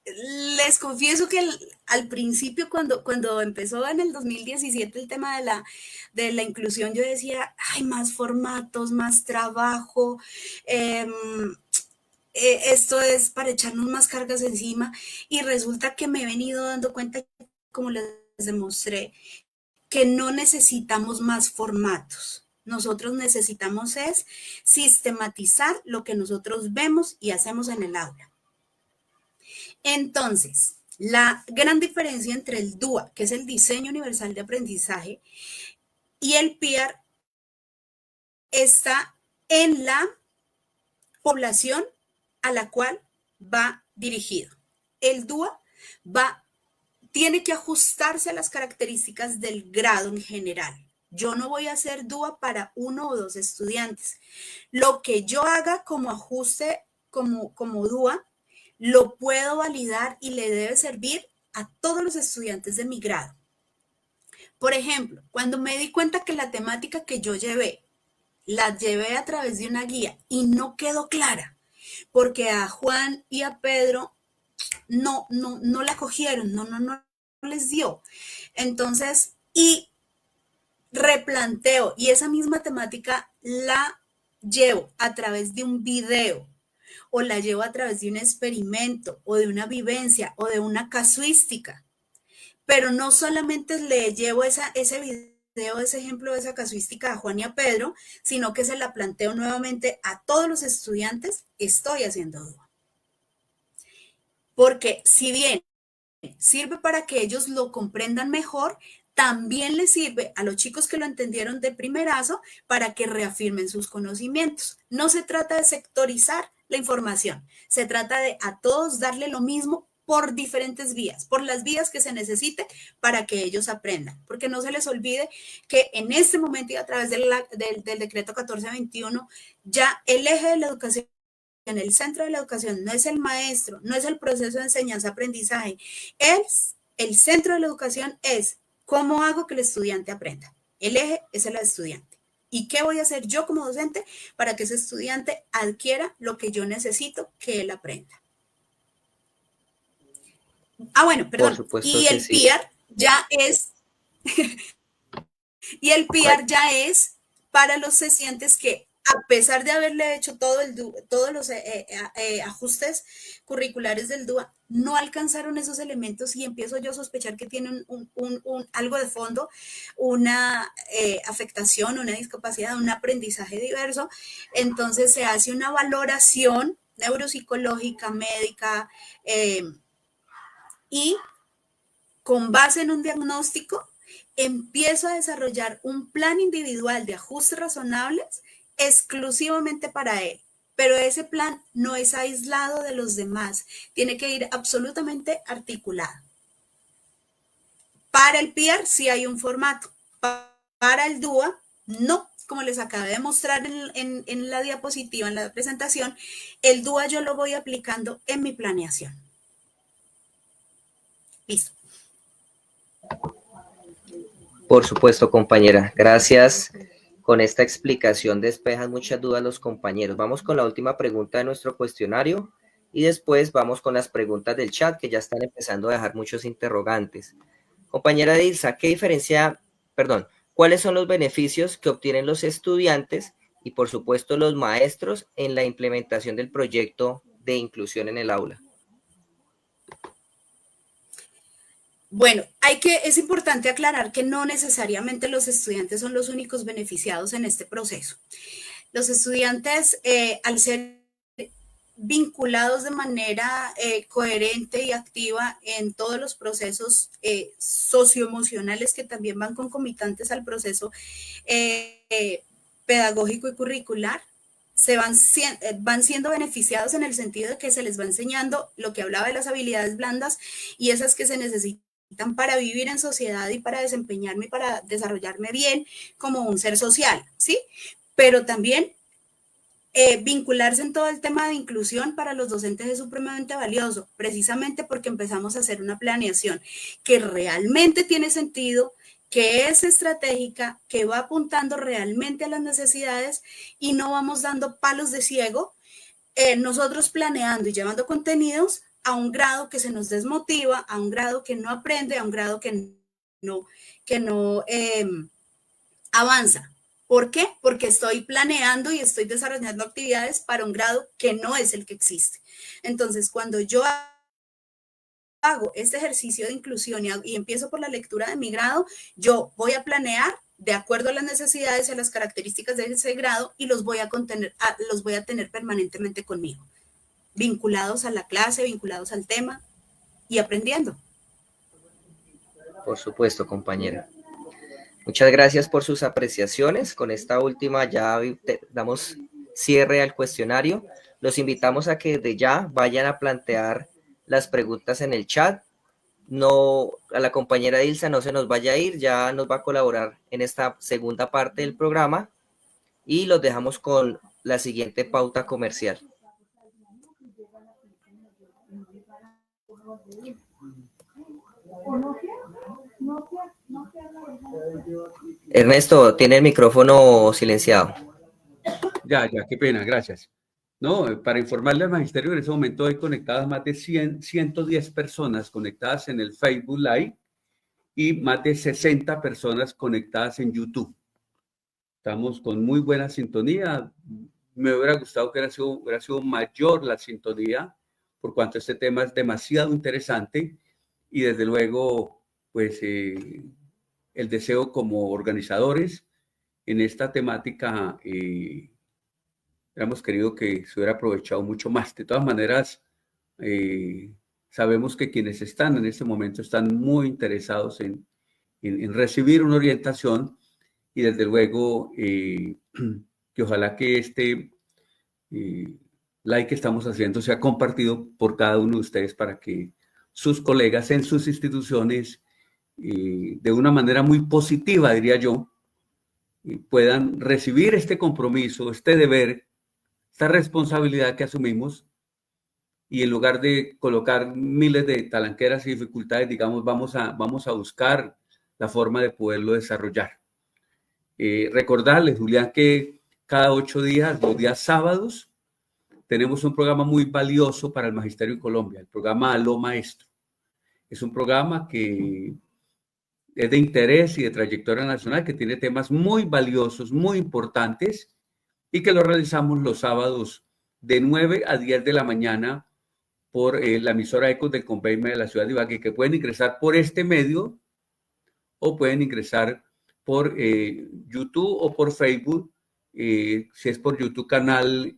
les confieso que al principio, cuando empezó en el 2017 el tema de la inclusión, yo decía, hay más formatos, más trabajo, esto es para echarnos más cargas encima, y resulta que me he venido dando cuenta, como les demostré, que no necesitamos más formatos. Nosotros necesitamos es sistematizar lo que nosotros vemos y hacemos en el aula. Entonces, la gran diferencia entre el DUA, que es el Diseño Universal de Aprendizaje, y el PIAR está en la población a la cual va dirigido. El DUA tiene que ajustarse a las características del grado en general. Yo no voy a hacer DUA para 1 o 2 estudiantes. Lo que yo haga como ajuste, como DUA, lo puedo validar y le debe servir a todos los estudiantes de mi grado. Por ejemplo, cuando me di cuenta que la temática que yo la llevé a través de una guía y no quedó clara, porque a Juan y a Pedro no la cogieron, no les dio. Entonces, y replanteo, y esa misma temática la llevo a través de un video, o la llevo a través de un experimento, o de una vivencia, o de una casuística. Pero no solamente le llevo ese video, ese ejemplo, esa casuística a Juan y a Pedro, sino que se la planteo nuevamente a todos los estudiantes. Estoy haciendo DUA. Porque si bien sirve para que ellos lo comprendan mejor, también les sirve a los chicos que lo entendieron de primerazo para que reafirmen sus conocimientos. No se trata de sectorizar la información, se trata de a todos darle lo mismo por diferentes vías, por las vías que se necesite para que ellos aprendan. Porque no se les olvide que en este momento y a través del decreto 1421, ya el eje de la educación, en el centro de la educación, no es el maestro, no es el proceso de enseñanza-aprendizaje, el centro de la educación es cómo hago que el estudiante aprenda. El eje es el estudiante. ¿Y qué voy a hacer yo como docente para que ese estudiante adquiera lo que yo necesito que él aprenda? Bueno, perdón. Y el PIAR ya es y el PIAR ya es para los estudiantes que, a pesar de haberle hecho todos los ajustes curriculares del DUA, no alcanzaron esos elementos, y empiezo yo a sospechar que tienen algo de fondo, una afectación, una discapacidad, un aprendizaje diverso. Entonces se hace una valoración neuropsicológica, médica, y con base en un diagnóstico empiezo a desarrollar un plan individual de ajustes razonables exclusivamente para él. Pero ese plan no es aislado de los demás, tiene que ir absolutamente articulado. Para el peer sí hay un formato, para el DUA no, como les acabé de mostrar en la diapositiva, en la presentación, el DUA yo lo voy aplicando en mi planeación. Listo. Por supuesto, compañera. Gracias. Con esta explicación despejan muchas dudas los compañeros. Vamos con la última pregunta de nuestro cuestionario y después vamos con las preguntas del chat que ya están empezando a dejar muchos interrogantes. Compañera Dilsa, ¿cuáles son los beneficios que obtienen los estudiantes y por supuesto los maestros en la implementación del proyecto de inclusión en el aula? Bueno, es importante aclarar que no necesariamente los estudiantes son los únicos beneficiados en este proceso. Los estudiantes, al ser vinculados de manera coherente y activa en todos los procesos socioemocionales que también van concomitantes al proceso pedagógico y curricular, van siendo beneficiados en el sentido de que se les va enseñando lo que hablaba de las habilidades blandas y esas que se necesitan para vivir en sociedad y para desempeñarme y para desarrollarme bien como un ser social, ¿sí? Pero también vincularse en todo el tema de inclusión para los docentes es supremamente valioso, precisamente porque empezamos a hacer una planeación que realmente tiene sentido, que es estratégica, que va apuntando realmente a las necesidades y no vamos dando palos de ciego, nosotros planeando y llevando contenidos a un grado que se nos desmotiva, a un grado que no aprende, a un grado que no avanza. ¿Por qué? Porque estoy planeando y estoy desarrollando actividades para un grado que no es el que existe. Entonces, cuando yo hago este ejercicio de inclusión y empiezo por la lectura de mi grado, yo voy a planear de acuerdo a las necesidades y a las características de ese grado y los voy a tener permanentemente conmigo, vinculados a la clase, vinculados al tema y aprendiendo. Por supuesto, compañera. Muchas gracias por sus apreciaciones. Con esta última ya damos cierre al cuestionario. Los invitamos a que desde ya vayan a plantear las preguntas en el chat. No, a la compañera Dilsa no se nos vaya a ir, ya nos va a colaborar en esta segunda parte del programa y los dejamos con la siguiente pauta comercial. Ernesto, tiene el micrófono silenciado. Ya, qué pena, gracias. No, para informarle al magisterio, en ese momento hay conectadas más de 110 personas conectadas en el Facebook Live y más de 60 personas conectadas en YouTube. Estamos con muy buena sintonía. Me hubiera gustado que hubiera sido mayor la sintonía, por cuanto este tema es demasiado interesante y desde luego, pues, el deseo como organizadores en esta temática, hubiéramos querido que se hubiera aprovechado mucho más. De todas maneras, sabemos que quienes están en este momento están muy interesados en recibir una orientación y desde luego que ojalá que este live que estamos haciendo sea compartido por cada uno de ustedes para que sus colegas en sus instituciones de una manera muy positiva, diría yo, puedan recibir este compromiso, este deber, esta responsabilidad que asumimos y en lugar de colocar miles de talanqueras y dificultades, digamos, vamos a buscar la forma de poderlo desarrollar. Recordarles, Julián, que cada 8 días, los días sábados, tenemos un programa muy valioso para el Magisterio en Colombia, el programa Aló Maestro. Es un programa que es de interés y de trayectoria nacional, que tiene temas muy valiosos, muy importantes, y que lo realizamos los sábados de 9 a 10 de la mañana por la emisora Ecos del Conveime de la ciudad de Ibagué, que pueden ingresar por este medio o pueden ingresar por YouTube o por Facebook, si es por YouTube canal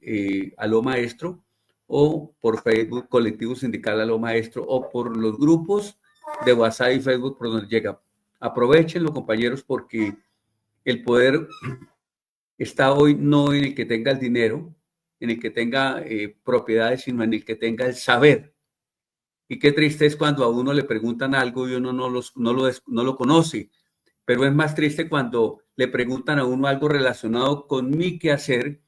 Aló Maestro, o por Facebook Colectivo Sindical Aló Maestro, o por los grupos de WhatsApp y Facebook por donde llega. Aprovechenlo, compañeros, porque el poder está hoy no en el que tenga el dinero, en el que tenga propiedades, sino en el que tenga el saber. Y qué triste es cuando a uno le preguntan algo y uno no lo conoce, pero es más triste cuando le preguntan a uno algo relacionado con mi quehacer,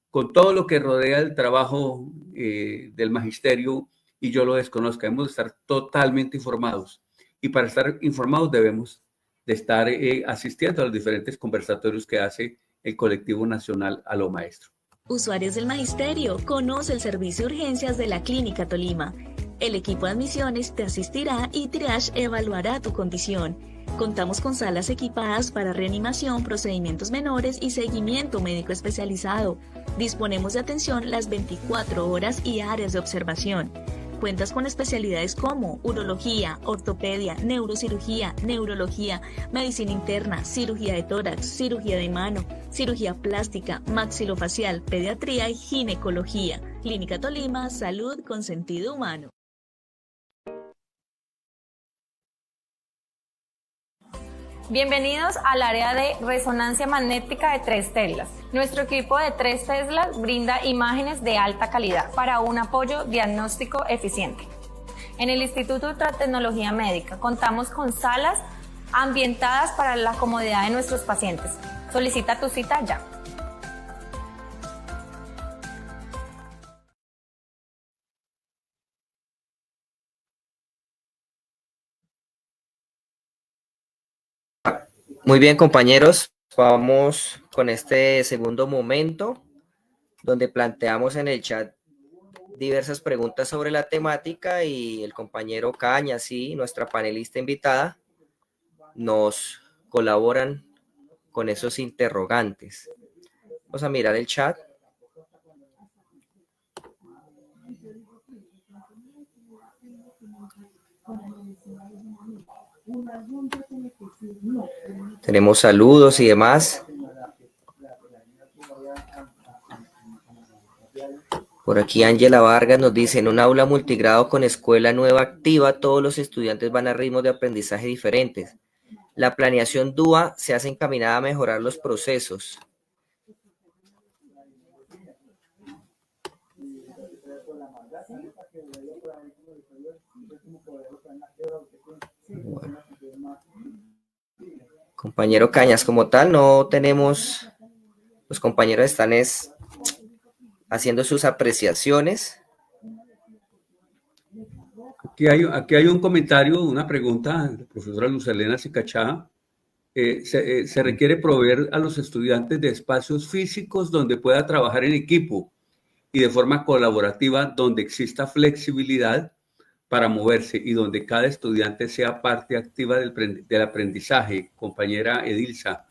con todo lo que rodea el trabajo del magisterio y yo lo desconozco. Debemos de estar totalmente informados. Y para estar informados debemos de estar asistiendo a los diferentes conversatorios que hace el Colectivo Nacional Aló Maestro. Usuarios del Magisterio, conoce el servicio de urgencias de la Clínica Tolima. El equipo de admisiones te asistirá y Triage evaluará tu condición. Contamos con salas equipadas para reanimación, procedimientos menores y seguimiento médico especializado. Disponemos de atención las 24 horas y áreas de observación. Cuentas con especialidades como urología, ortopedia, neurocirugía, neurología, medicina interna, cirugía de tórax, cirugía de mano, cirugía plástica, maxilofacial, pediatría y ginecología. Clínica Tolima, salud con sentido humano. Bienvenidos al área de resonancia magnética de 3 Teslas. Nuestro equipo de 3 Teslas brinda imágenes de alta calidad para un apoyo diagnóstico eficiente. En el Instituto de Ultratecnología Médica contamos con salas ambientadas para la comodidad de nuestros pacientes. Solicita tu cita ya. Muy bien, compañeros, vamos con este segundo momento donde planteamos en el chat diversas preguntas sobre la temática y el compañero Cañas y nuestra panelista invitada nos colaboran con esos interrogantes. Vamos a mirar el chat. Tenemos saludos y demás. Por aquí Ángela Vargas nos dice, en un aula multigrado con escuela nueva activa, todos los estudiantes van a ritmos de aprendizaje diferentes. La planeación DUA se hace encaminada a mejorar los procesos. Bueno. Compañero Cañas, como tal, no tenemos, los compañeros están haciendo sus apreciaciones. Aquí hay un comentario, una pregunta de la profesora Luz Helena Sicachá. Se requiere proveer a los estudiantes de espacios físicos donde pueda trabajar en equipo y de forma colaborativa, donde exista flexibilidad para moverse y donde cada estudiante sea parte activa del aprendizaje. Compañera Edilza,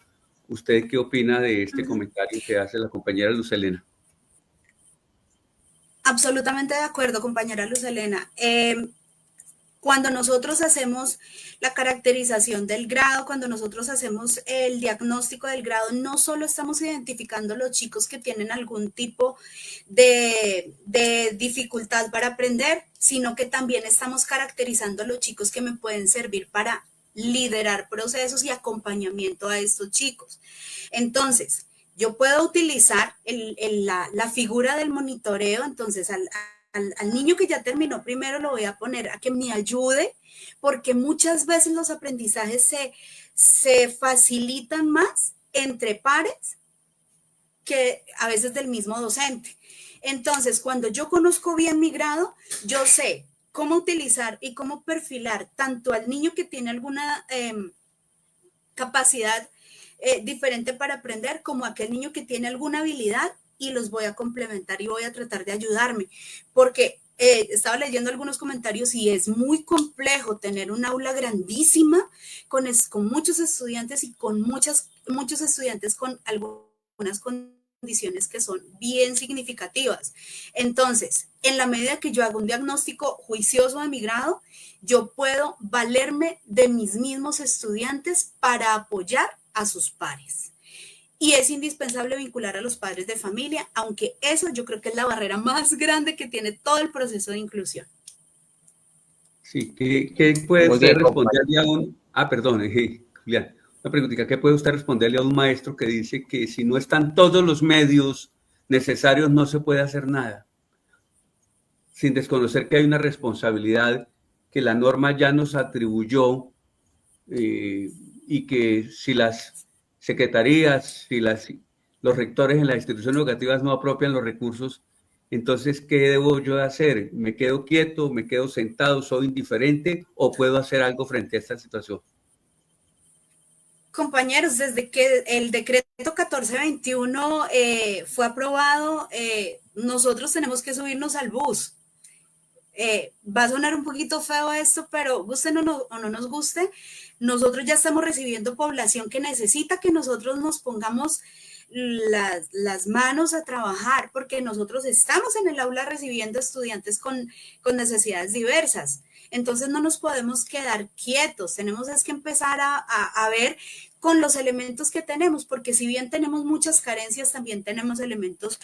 ¿usted qué opina de este comentario que hace la compañera Luz Helena? Absolutamente de acuerdo, compañera Luz Helena. Cuando nosotros hacemos la caracterización del grado, cuando nosotros hacemos el diagnóstico del grado, no solo estamos identificando los chicos que tienen algún tipo de dificultad para aprender, sino que también estamos caracterizando a los chicos que me pueden servir para liderar procesos y acompañamiento a estos chicos. Entonces, yo puedo utilizar la figura del monitoreo, entonces al niño que ya terminó primero lo voy a poner a que me ayude, porque muchas veces los aprendizajes se facilitan más entre pares que a veces del mismo docente. Entonces, cuando yo conozco bien mi grado, yo sé cómo utilizar y cómo perfilar tanto al niño que tiene alguna capacidad diferente para aprender, como a aquel niño que tiene alguna habilidad, y los voy a complementar y voy a tratar de ayudarme, porque estaba leyendo algunos comentarios y es muy complejo tener un aula grandísima con muchos estudiantes y con muchos estudiantes con algunas condiciones que son bien significativas. Entonces, en la medida que yo hago un diagnóstico juicioso de mi grado, yo puedo valerme de mis mismos estudiantes para apoyar a sus pares. Y es indispensable vincular a los padres de familia, aunque eso yo creo que es la barrera más grande que tiene todo el proceso de inclusión. Sí, ¿qué puede usted responder a un... perdón, Julián. Una preguntita, ¿qué puede usted responderle a un maestro que dice que si no están todos los medios necesarios no se puede hacer nada? Sin desconocer que hay una responsabilidad que la norma ya nos atribuyó y que si las secretarías, si los rectores en las instituciones educativas no apropian los recursos, entonces, ¿qué debo yo hacer? ¿Me quedo quieto, me quedo sentado, soy indiferente o puedo hacer algo frente a esta situación? Compañeros, desde que el decreto 1421 fue aprobado, nosotros tenemos que subirnos al bus. Va a sonar un poquito feo esto, pero guste o no nos guste, nosotros ya estamos recibiendo población que necesita que nosotros nos pongamos las manos a trabajar, porque nosotros estamos en el aula recibiendo estudiantes con necesidades diversas. Entonces no nos podemos quedar quietos, tenemos es que empezar a ver con los elementos que tenemos, porque si bien tenemos muchas carencias, también tenemos elementos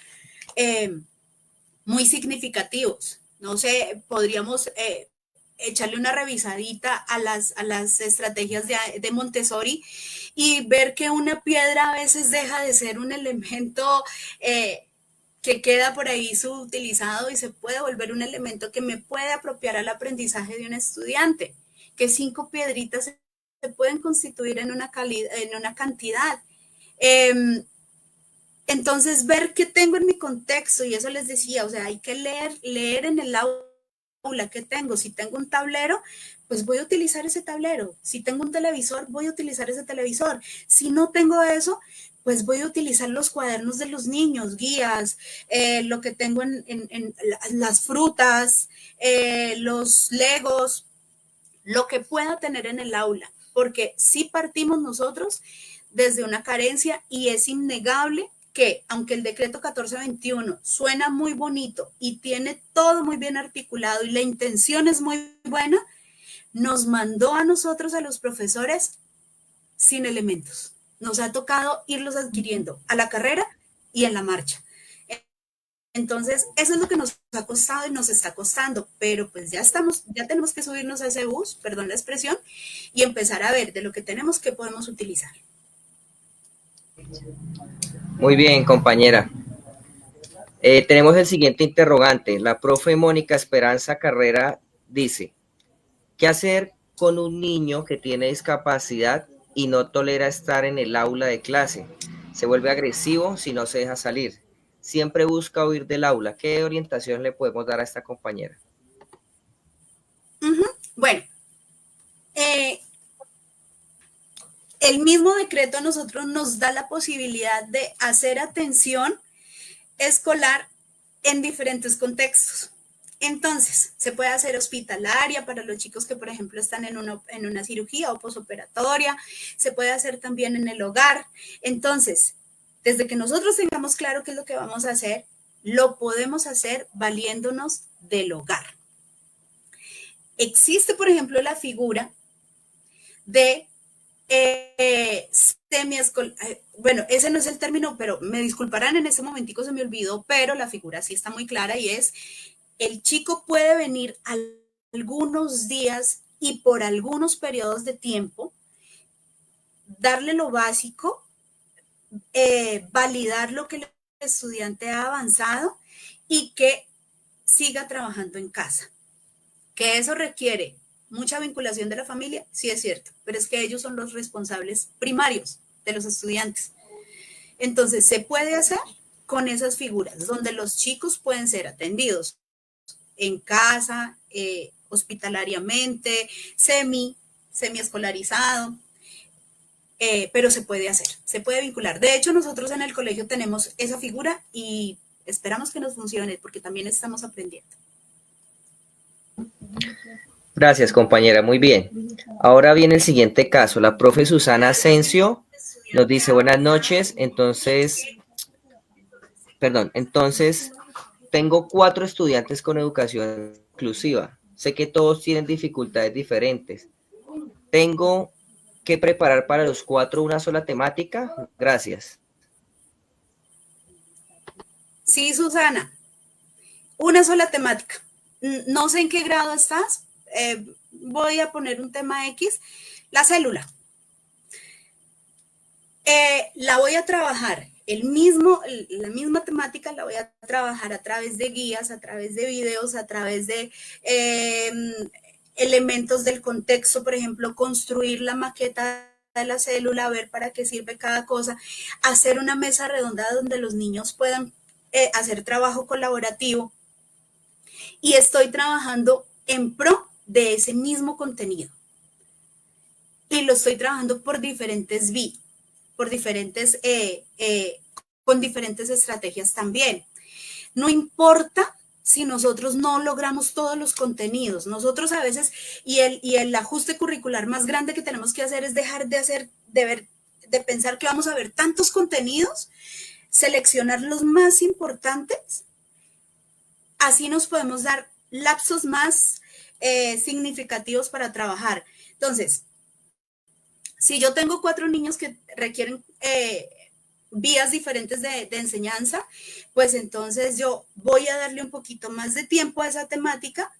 muy significativos. No sé, podríamos echarle una revisadita a las estrategias de Montessori y ver que una piedra a veces deja de ser un elemento que queda por ahí subutilizado y se puede volver un elemento que me puede apropiar al aprendizaje de un estudiante, que 5 piedritas se pueden constituir en una cantidad. Entonces, ver qué tengo en mi contexto, y eso les decía, o sea, hay que leer en el aula que tengo. Si tengo un tablero, pues voy a utilizar ese tablero. Si tengo un televisor, voy a utilizar ese televisor. Si no tengo eso, pues voy a utilizar los cuadernos de los niños, guías, lo que tengo en las frutas, los legos, lo que pueda tener en el aula, porque si partimos nosotros desde una carencia y es innegable que aunque el decreto 1421 suena muy bonito y tiene todo muy bien articulado y la intención es muy buena, nos mandó a nosotros, a los profesores, sin elementos. Nos ha tocado irlos adquiriendo a la carrera y en la marcha. Entonces, eso es lo que nos ha costado y nos está costando, pero pues ya tenemos que subirnos a ese bus, perdón la expresión, y empezar a ver de lo que tenemos que podemos utilizar. Muy bien, compañera. Tenemos el siguiente interrogante. La profe Mónica Esperanza Carrera dice, ¿qué hacer con un niño que tiene discapacidad y no tolera estar en el aula de clase? Se vuelve agresivo si no se deja salir. Siempre busca huir del aula. ¿Qué orientación le podemos dar a esta compañera? Bueno, el mismo decreto a nosotros nos da la posibilidad de hacer atención escolar en diferentes contextos. Entonces, se puede hacer hospitalaria para los chicos que, por ejemplo, están en una cirugía o posoperatoria. Se puede hacer también en el hogar. Entonces, desde que nosotros tengamos claro qué es lo que vamos a hacer, lo podemos hacer valiéndonos del hogar. Existe, por ejemplo, la figura de bueno, ese no es el término, pero me disculparán, en ese momentico se me olvidó, pero la figura sí está muy clara y es, el chico puede venir algunos días y por algunos periodos de tiempo, darle lo básico, validar lo que el estudiante ha avanzado y que siga trabajando en casa. Que eso requiere mucha vinculación de la familia, sí es cierto, pero es que ellos son los responsables primarios de los estudiantes. Entonces, se puede hacer con esas figuras, donde los chicos pueden ser atendidos en casa, hospitalariamente, semi-escolarizado, pero se puede hacer, se puede vincular. De hecho, nosotros en el colegio tenemos esa figura y esperamos que nos funcione, porque también estamos aprendiendo. Gracias, compañera. Muy bien. Ahora viene el siguiente caso. La profe Susana Asensio nos dice, buenas noches. Entonces, tengo 4 estudiantes con educación inclusiva. Sé que todos tienen dificultades diferentes. ¿Tengo que preparar para los 4 una sola temática? Gracias. Sí, Susana. Una sola temática. No sé en qué grado estás. Voy a poner un tema X, la célula. La voy a trabajar, la misma temática la voy a trabajar a través de guías, a través de videos, a través de elementos del contexto, por ejemplo, construir la maqueta de la célula, ver para qué sirve cada cosa, hacer una mesa redonda donde los niños puedan hacer trabajo colaborativo, y estoy trabajando en pro de ese mismo contenido. Y lo estoy trabajando por diferentes vías, por diferentes, con diferentes estrategias también. No importa si nosotros no logramos todos los contenidos. Nosotros a veces, y el ajuste curricular más grande que tenemos que hacer es dejar de pensar que vamos a ver tantos contenidos, seleccionar los más importantes. Así nos podemos dar lapsos más significativos para trabajar. Entonces, si yo tengo 4 niños que requieren vías diferentes de enseñanza, pues entonces yo voy a darle un poquito más de tiempo a esa temática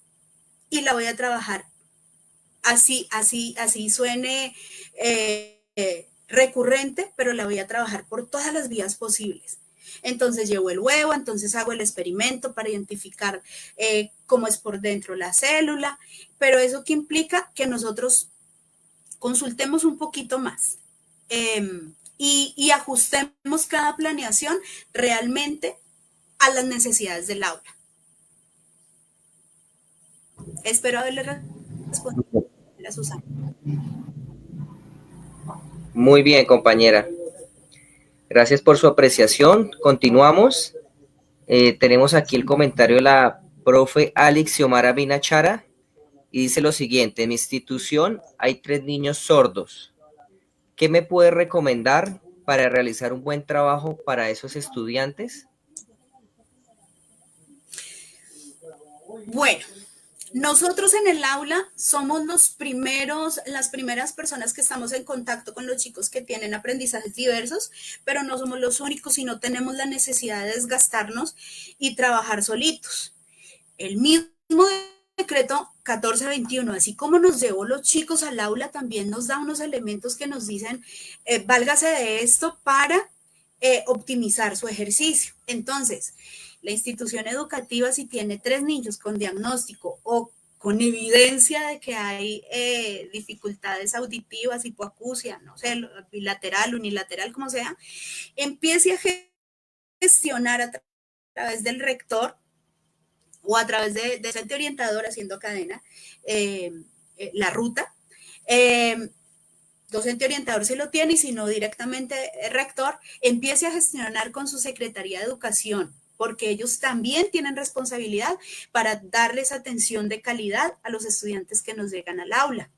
y la voy a trabajar así suene recurrente, pero la voy a trabajar por todas las vías posibles. Entonces llevo el huevo, entonces hago el experimento para identificar cómo es por dentro la célula, pero eso que implica que nosotros consultemos un poquito más y ajustemos cada planeación realmente a las necesidades del aula. Espero haberle respondido a Susana. Muy bien, compañera. Gracias por su apreciación. Continuamos. Tenemos aquí el comentario de la profe Alex Xiomara Vinachara y dice lo siguiente: en mi institución hay 3 niños sordos. ¿Qué me puede recomendar para realizar un buen trabajo para esos estudiantes? Bueno, nosotros en el aula somos las primeras personas que estamos en contacto con los chicos que tienen aprendizajes diversos, pero no somos los únicos y no tenemos la necesidad de desgastarnos y trabajar solitos. El mismo decreto 1421, así como nos llevó los chicos al aula, también nos da unos elementos que nos dicen, válgase de esto para optimizar su ejercicio. Entonces, la institución educativa, si tiene 3 niños con diagnóstico o con evidencia de que hay dificultades auditivas, hipoacusia, no sé, bilateral, unilateral, como sea, empiece a gestionar a través del rector o a través de ente orientador haciendo cadena, la ruta. Docente orientador si lo tiene y si no directamente el rector, empiece a gestionar con su Secretaría de Educación, porque ellos también tienen responsabilidad para darles atención de calidad a los estudiantes que nos llegan al aula.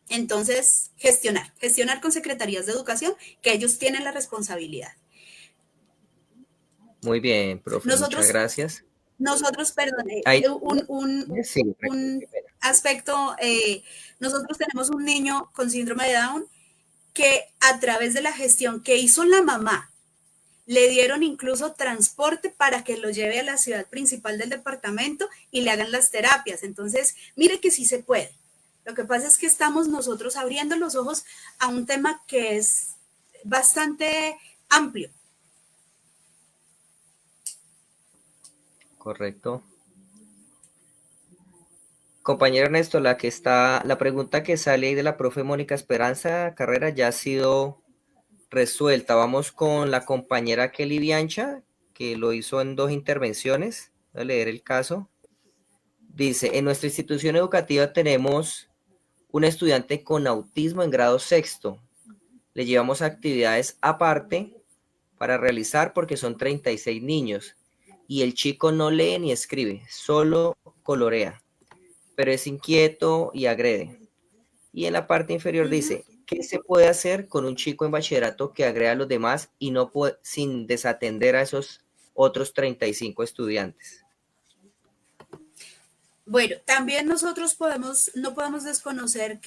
Entonces, gestionar con secretarías de educación, que ellos tienen la responsabilidad. Muy bien, profe, muchas gracias. Nosotros, perdón, un aspecto, nosotros tenemos un niño con síndrome de Down que a través de la gestión que hizo la mamá, le dieron incluso transporte para que lo lleve a la ciudad principal del departamento y le hagan las terapias. Entonces, mire que sí se puede. Lo que pasa es que estamos nosotros abriendo los ojos a un tema que es bastante amplio. Correcto. Compañero Ernesto, la pregunta que sale ahí de la profe Mónica Esperanza Carrera ya ha sido resuelta. Vamos con la compañera Kelly Biancha, que lo hizo en 2 intervenciones. Voy a leer el caso. Dice, en nuestra institución educativa tenemos un estudiante con autismo en grado 6º. Le llevamos actividades aparte para realizar porque son 36 niños. Y el chico no lee ni escribe, solo colorea, pero es inquieto y agrede. Y en la parte inferior dice, ¿qué se puede hacer con un chico en bachillerato que agrede a los demás y no puede, sin desatender a esos otros 35 estudiantes? Bueno, también nosotros no podemos desconocer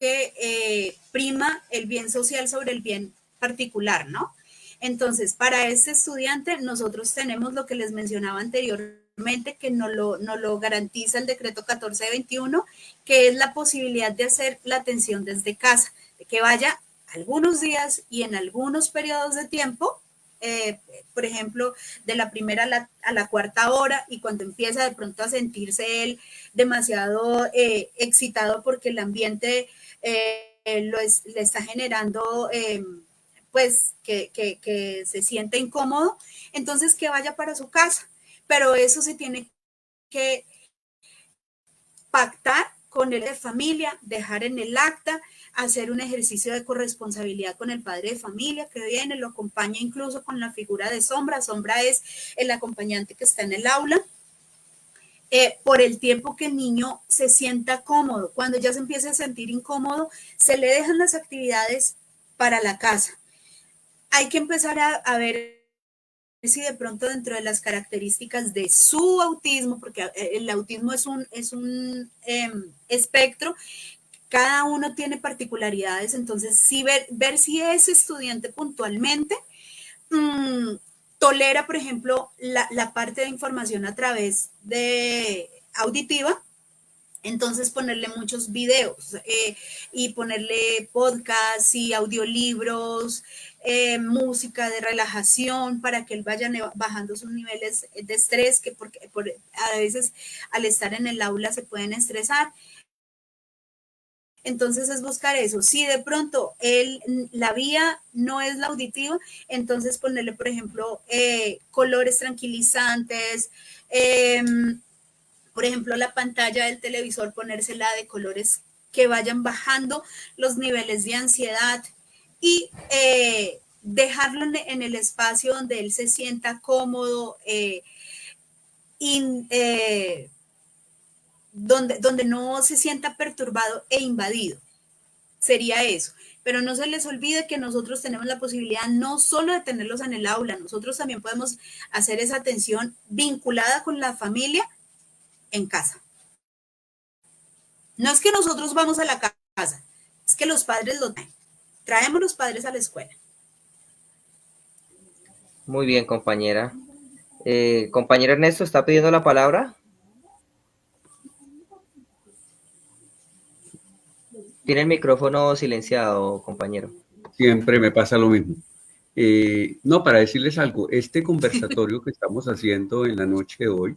que prima el bien social sobre el bien particular, ¿no? Entonces, para este estudiante, nosotros tenemos lo que les mencionaba anteriormente, que no lo garantiza el decreto 1421, que es la posibilidad de hacer la atención desde casa, de que vaya algunos días y en algunos periodos de tiempo, por ejemplo, de la primera a la cuarta hora, y cuando empieza de pronto a sentirse él demasiado excitado porque el ambiente le está generando, pues, que se siente incómodo, entonces que vaya para su casa. Pero eso se tiene que pactar con el de familia, dejar en el acta, hacer un ejercicio de corresponsabilidad con el padre de familia que viene, lo acompaña incluso con la figura de Sombra. Sombra es el acompañante que está en el aula, por el tiempo que el niño se sienta cómodo. Cuando ya se empiece a sentir incómodo, se le dejan las actividades para la casa. Hay que empezar a ver si de pronto dentro de las características de su autismo, porque el autismo es un espectro, cada uno tiene particularidades, entonces sí ver si ese estudiante puntualmente tolera, por ejemplo, la parte de información a través de auditiva. Entonces ponerle muchos videos y ponerle podcasts y audiolibros, música de relajación para que él vaya bajando sus niveles de estrés, que porque a veces al estar en el aula se pueden estresar. Entonces es buscar eso. Si de pronto la vía no es la auditiva, entonces ponerle, por ejemplo, colores tranquilizantes, por ejemplo, la pantalla del televisor, ponérsela de colores que vayan bajando los niveles de ansiedad y dejarlo en el espacio donde él se sienta cómodo, donde no se sienta perturbado e invadido. Sería eso. Pero no se les olvide que nosotros tenemos la posibilidad no solo de tenerlos en el aula, nosotros también podemos hacer esa atención vinculada con la familia en casa. No es que nosotros vamos a la casa, es que los padres lo traen. Traemos los padres a la escuela. Muy bien, compañera. Compañero Ernesto, ¿está pidiendo la palabra? Tiene el micrófono silenciado, compañero. Siempre me pasa lo mismo. No, para decirles algo, este conversatorio que estamos haciendo en la noche de hoy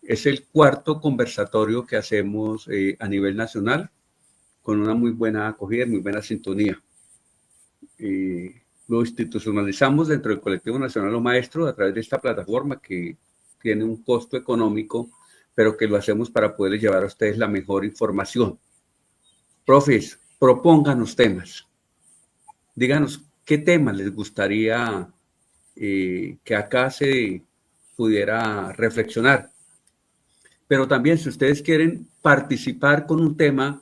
es el cuarto conversatorio que hacemos a nivel nacional, con una muy buena acogida, muy buena sintonía. Lo institucionalizamos dentro del Colectivo Nacional Los Maestros a través de esta plataforma que tiene un costo económico, pero que lo hacemos para poderles llevar a ustedes la mejor información. Profes, propónganos temas. Díganos qué temas les gustaría que acá se pudiera reflexionar. Pero también si ustedes quieren participar con un tema,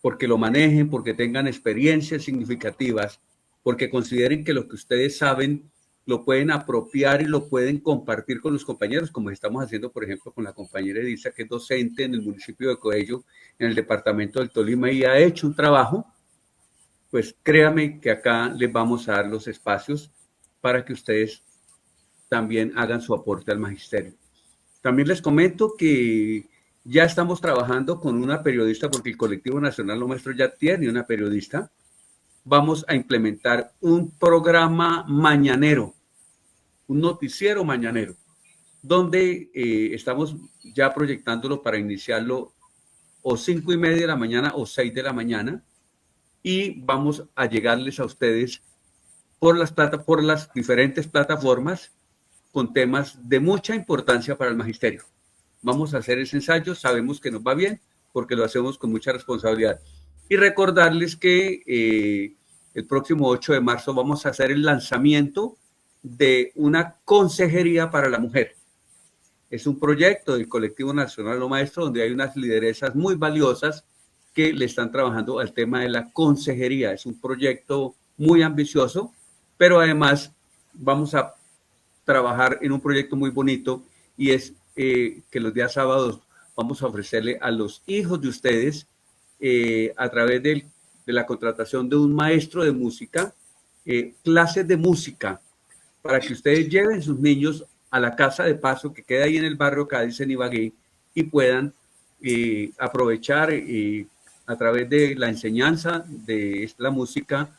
porque lo manejen, porque tengan experiencias significativas, porque consideren que lo que ustedes saben lo pueden apropiar y lo pueden compartir con los compañeros, como estamos haciendo, por ejemplo, con la compañera Edisa, que es docente en el municipio de Coello, en el departamento del Tolima, y ha hecho un trabajo, pues créame que acá les vamos a dar los espacios para que ustedes también hagan su aporte al magisterio. También les comento que ya estamos trabajando con una periodista, porque el Colectivo Nacional Los Maestros ya tiene una periodista. Vamos a implementar un programa mañanero, un noticiero mañanero, donde estamos ya proyectándolo para iniciarlo o 5:30 de la mañana o 6 de la mañana, y vamos a llegarles a ustedes por las diferentes plataformas con temas de mucha importancia para el magisterio. Vamos a hacer ese ensayo, sabemos que nos va bien porque lo hacemos con mucha responsabilidad. Y recordarles que el próximo 8 de marzo vamos a hacer el lanzamiento de una consejería para la mujer. Es un proyecto del Colectivo Nacional Los Maestros donde hay unas lideresas muy valiosas que le están trabajando al tema de la consejería. Es un proyecto muy ambicioso, pero además vamos a trabajar en un proyecto muy bonito, y es que los días sábados vamos a ofrecerle a los hijos de ustedes, a través de la contratación de un maestro de música, clases de música, para que ustedes lleven sus niños a la casa de paso que queda ahí en el barrio Cádiz, en Ibagué, y puedan aprovechar a través de la enseñanza de la música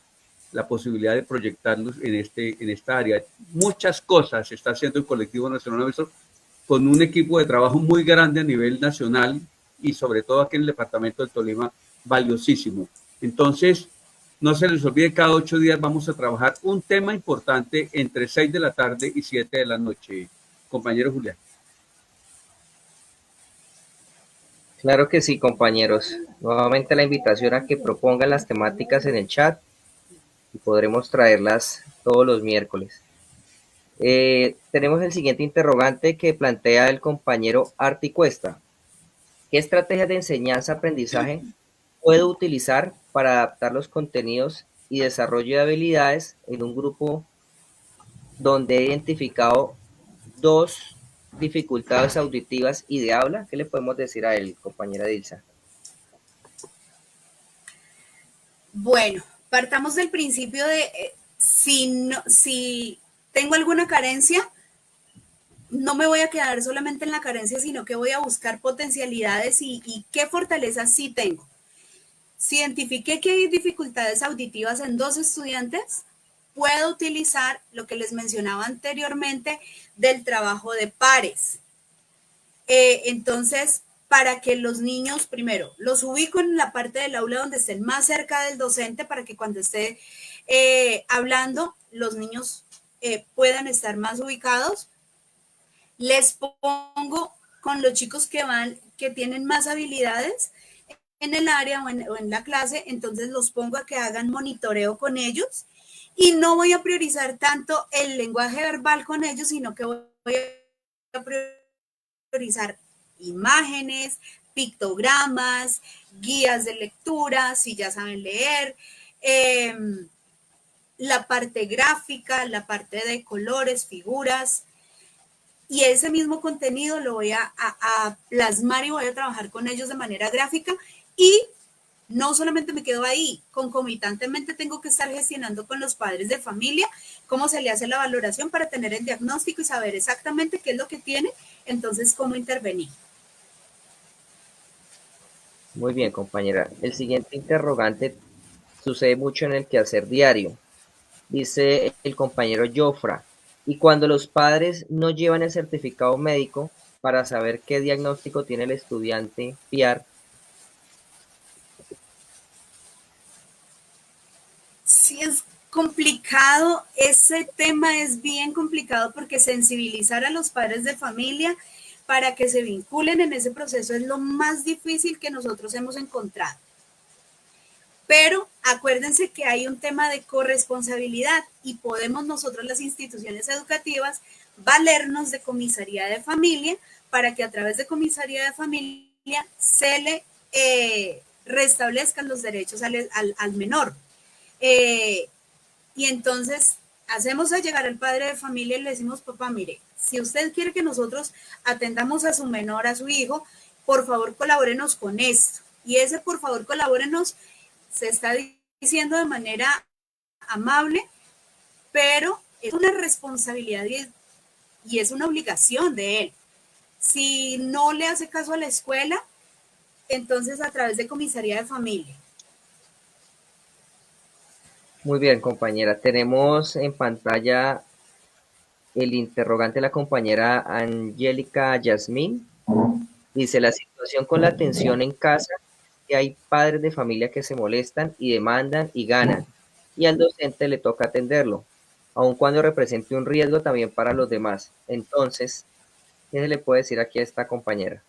la posibilidad de proyectarnos en esta área. Muchas cosas está haciendo el Colectivo Nacional Maestro con un equipo de trabajo muy grande a nivel nacional y sobre todo aquí en el departamento del Tolima, valiosísimo. Entonces, no se les olvide, cada 8 días vamos a trabajar un tema importante entre 6 de la tarde y 7 de la noche. Compañero Julián. Claro que sí, compañeros. Nuevamente la invitación a que propongan las temáticas en el chat y podremos traerlas todos los miércoles. Tenemos el siguiente interrogante que plantea el compañero Arti Cuesta. ¿Qué estrategias de enseñanza-aprendizaje puedo utilizar para adaptar los contenidos y desarrollo de habilidades en un grupo donde he identificado 2 dificultades auditivas y de habla? ¿Qué le podemos decir a él, compañera Dilsa? Bueno, partamos del principio de si tengo alguna carencia, no me voy a quedar solamente en la carencia, sino que voy a buscar potencialidades y qué fortalezas sí tengo. Si identifiqué que hay dificultades auditivas en 2 estudiantes, puedo utilizar lo que les mencionaba anteriormente del trabajo de pares. Entonces, para que los niños, primero, los ubico en la parte del aula donde estén más cerca del docente, para que cuando esté hablando, los niños puedan estar más ubicados. Les pongo con los chicos que tienen más habilidades en el área o en la clase, entonces los pongo a que hagan monitoreo con ellos y no voy a priorizar tanto el lenguaje verbal con ellos, sino que voy a priorizar imágenes, pictogramas, guías de lectura, si ya saben leer, la parte gráfica, la parte de colores, figuras, y ese mismo contenido lo voy a plasmar y voy a trabajar con ellos de manera gráfica. Y no solamente me quedo ahí, concomitantemente tengo que estar gestionando con los padres de familia cómo se le hace la valoración para tener el diagnóstico y saber exactamente qué es lo que tiene, entonces cómo intervenir. Muy bien, compañera. El siguiente interrogante sucede mucho en el quehacer diario. Dice el compañero Jofra, y cuando los padres no llevan el certificado médico para saber qué diagnóstico tiene el estudiante PIAR. Sí, es complicado, ese tema es bien complicado porque sensibilizar a los padres de familia para que se vinculen en ese proceso es lo más difícil que nosotros hemos encontrado. Pero acuérdense que hay un tema de corresponsabilidad y podemos nosotros, las instituciones educativas, valernos de comisaría de familia para que a través de comisaría de familia se le restablezcan los derechos al menor. Y entonces hacemos a llegar al padre de familia y le decimos, papá, mire, si usted quiere que nosotros atendamos a su menor, a su hijo, por favor colabórenos con esto. Y ese por favor colabórenos se está diciendo de manera amable, pero es una responsabilidad y es una obligación de él. Si no le hace caso a la escuela, entonces a través de comisaría de familia. Muy bien, compañera. Tenemos en pantalla el interrogante de la compañera Angélica Yasmín. Dice, la situación con la atención en casa, que hay padres de familia que se molestan y demandan y ganan, y al docente le toca atenderlo, aun cuando represente un riesgo también para los demás. Entonces, ¿qué se le puede decir aquí a esta compañera?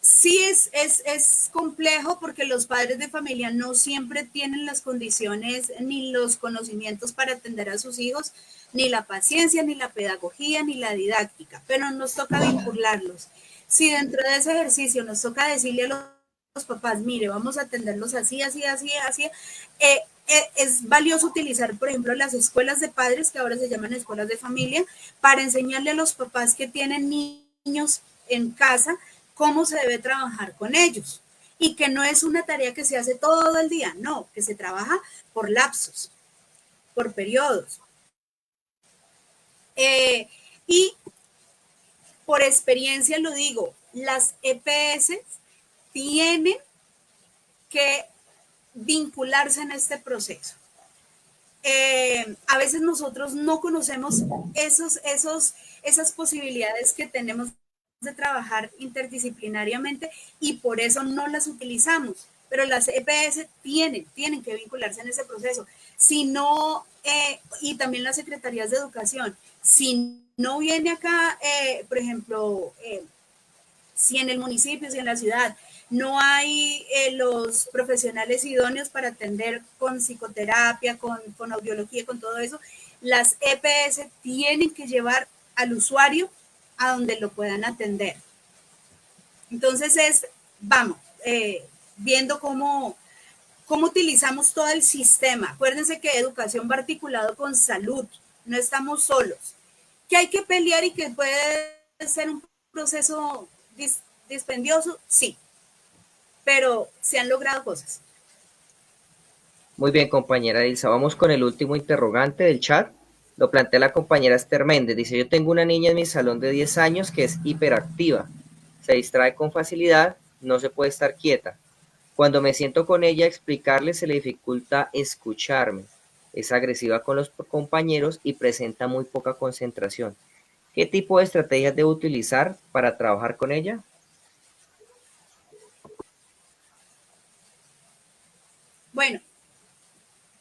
Sí, es complejo porque los padres de familia no siempre tienen las condiciones ni los conocimientos para atender a sus hijos, ni la paciencia, ni la pedagogía, ni la didáctica, pero nos toca vincularlos. Si dentro de ese ejercicio nos toca decirle a los papás, mire, vamos a atenderlos así, es valioso utilizar, por ejemplo, las escuelas de padres, que ahora se llaman escuelas de familia, para enseñarle a los papás que tienen niños en casa cómo se debe trabajar con ellos. Y que no es una tarea que se hace todo el día, no, que se trabaja por lapsos, por periodos. Y por experiencia lo digo, las EPS tienen que vincularse en este proceso. A veces nosotros no conocemos esas posibilidades que tenemos de trabajar interdisciplinariamente y por eso no las utilizamos. Pero las EPS tienen que vincularse en ese proceso. Si no, y también las secretarías de educación, si no viene acá, por ejemplo, si en el municipio, si en la ciudad no hay los profesionales idóneos para atender con psicoterapia, con audiología, con todo eso, las EPS tienen que llevar al usuario a donde lo puedan atender. Entonces vamos, viendo cómo utilizamos todo el sistema. Acuérdense que educación va articulado con salud, no estamos solos. Que hay que pelear y que puede ser un proceso dispendioso, sí, pero se han logrado cosas. Muy bien, compañera Ilsa. Vamos con el último interrogante del chat. Lo plantea la compañera Esther Méndez. Dice, yo tengo una niña en mi salón de 10 años que es hiperactiva. Se distrae con facilidad, no se puede estar quieta. Cuando me siento con ella a explicarle, se le dificulta escucharme. Es agresiva con los compañeros y presenta muy poca concentración. ¿Qué tipo de estrategias debo utilizar para trabajar con ella? Bueno,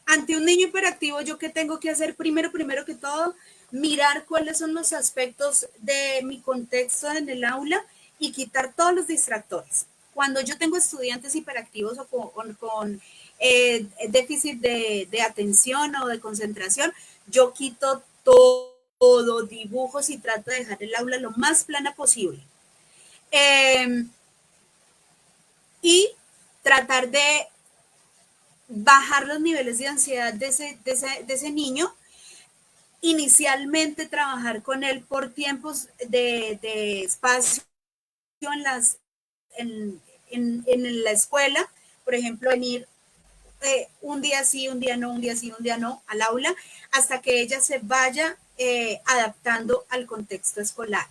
ante un niño hiperactivo, ¿yo qué tengo que hacer? Primero que todo, mirar cuáles son los aspectos de mi contexto en el aula y quitar todos los distractores. Cuando yo tengo estudiantes hiperactivos o con déficit de atención o de concentración, yo quito todo, dibujos y trato de dejar el aula lo más plana posible. Y tratar de bajar los niveles de ansiedad de ese niño. Inicialmente trabajar con él por tiempos de espacio en la escuela, por ejemplo, venir un día sí, un día no, un día sí, un día no al aula, hasta que ella se vaya adaptando al contexto escolar.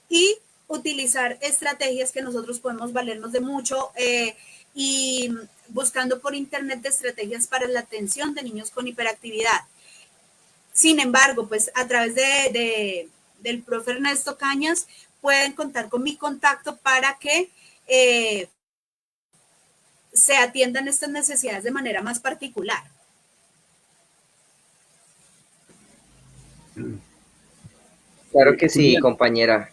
Y utilizar estrategias que nosotros podemos valernos de mucho y buscando por internet de estrategias para la atención de niños con hiperactividad. Sin embargo, pues a través del profe Ernesto Cañas pueden contar con mi contacto para que se atiendan estas necesidades de manera más particular. Claro que sí, Julián, compañera.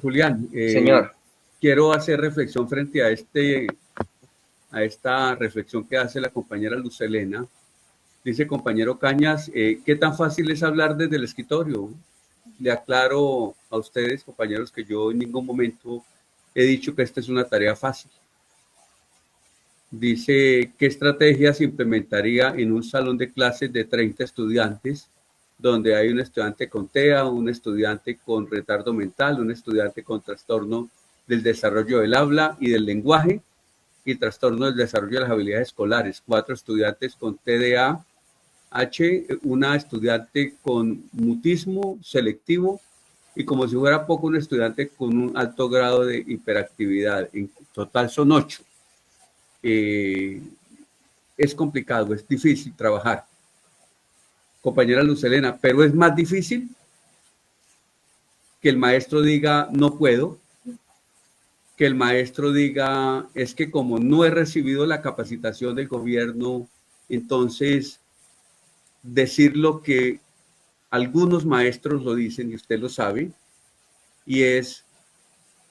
Julián, señor. Quiero hacer reflexión frente a esta reflexión que hace la compañera Luz Helena. Dice compañero Cañas, ¿qué tan fácil es hablar desde el escritorio? Le aclaro a ustedes, compañeros, que yo en ningún momento he dicho que esta es una tarea fácil. Dice, ¿qué estrategias implementaría en un salón de clases de 30 estudiantes, donde hay un estudiante con TEA, un estudiante con retardo mental, un estudiante con trastorno del desarrollo del habla y del lenguaje y trastorno del desarrollo de las habilidades escolares, 4 estudiantes con TDAH, una estudiante con mutismo selectivo y, como si fuera poco, un estudiante con un alto grado de hiperactividad. En total son 8. Es complicado, es difícil trabajar, compañera Luz Helena, pero es más difícil que el maestro diga no puedo, que el maestro diga es que como no he recibido la capacitación del gobierno, entonces decir lo que algunos maestros lo dicen y usted lo sabe, y es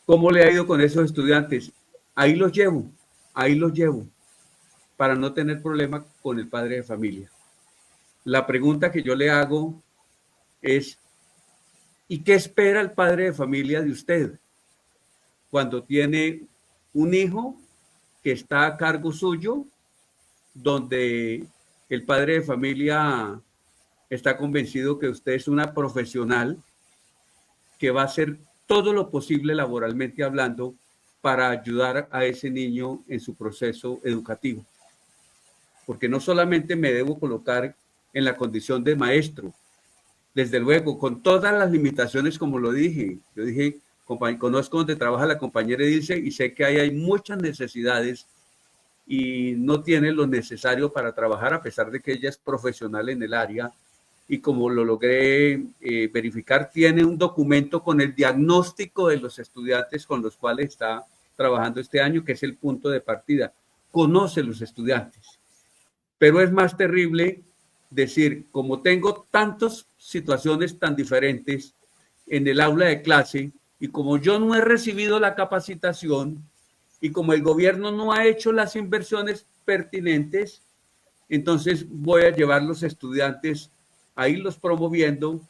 ¿cómo le ha ido con esos estudiantes? Ahí los llevo para no tener problema con el padre de familia. La pregunta que yo le hago es, ¿y qué espera el padre de familia de usted cuando tiene un hijo que está a cargo suyo, donde el padre de familia está convencido que usted es una profesional que va a hacer todo lo posible laboralmente hablando para ayudar a ese niño en su proceso educativo? Porque no solamente me debo colocar en la condición de maestro, desde luego, con todas las limitaciones, como lo dije. Yo dije, conozco donde trabaja la compañera Edilce y sé que ahí hay muchas necesidades y no tiene lo necesario para trabajar, a pesar de que ella es profesional en el área. Y como lo logré verificar, tiene un documento con el diagnóstico de los estudiantes con los cuales está trabajando este año, que es el punto de partida. Conoce los estudiantes. Pero es más terrible decir, como tengo tantas situaciones tan diferentes en el aula de clase y como yo no he recibido la capacitación y como el gobierno no ha hecho las inversiones pertinentes, entonces voy a llevar los estudiantes a irlos promoviendo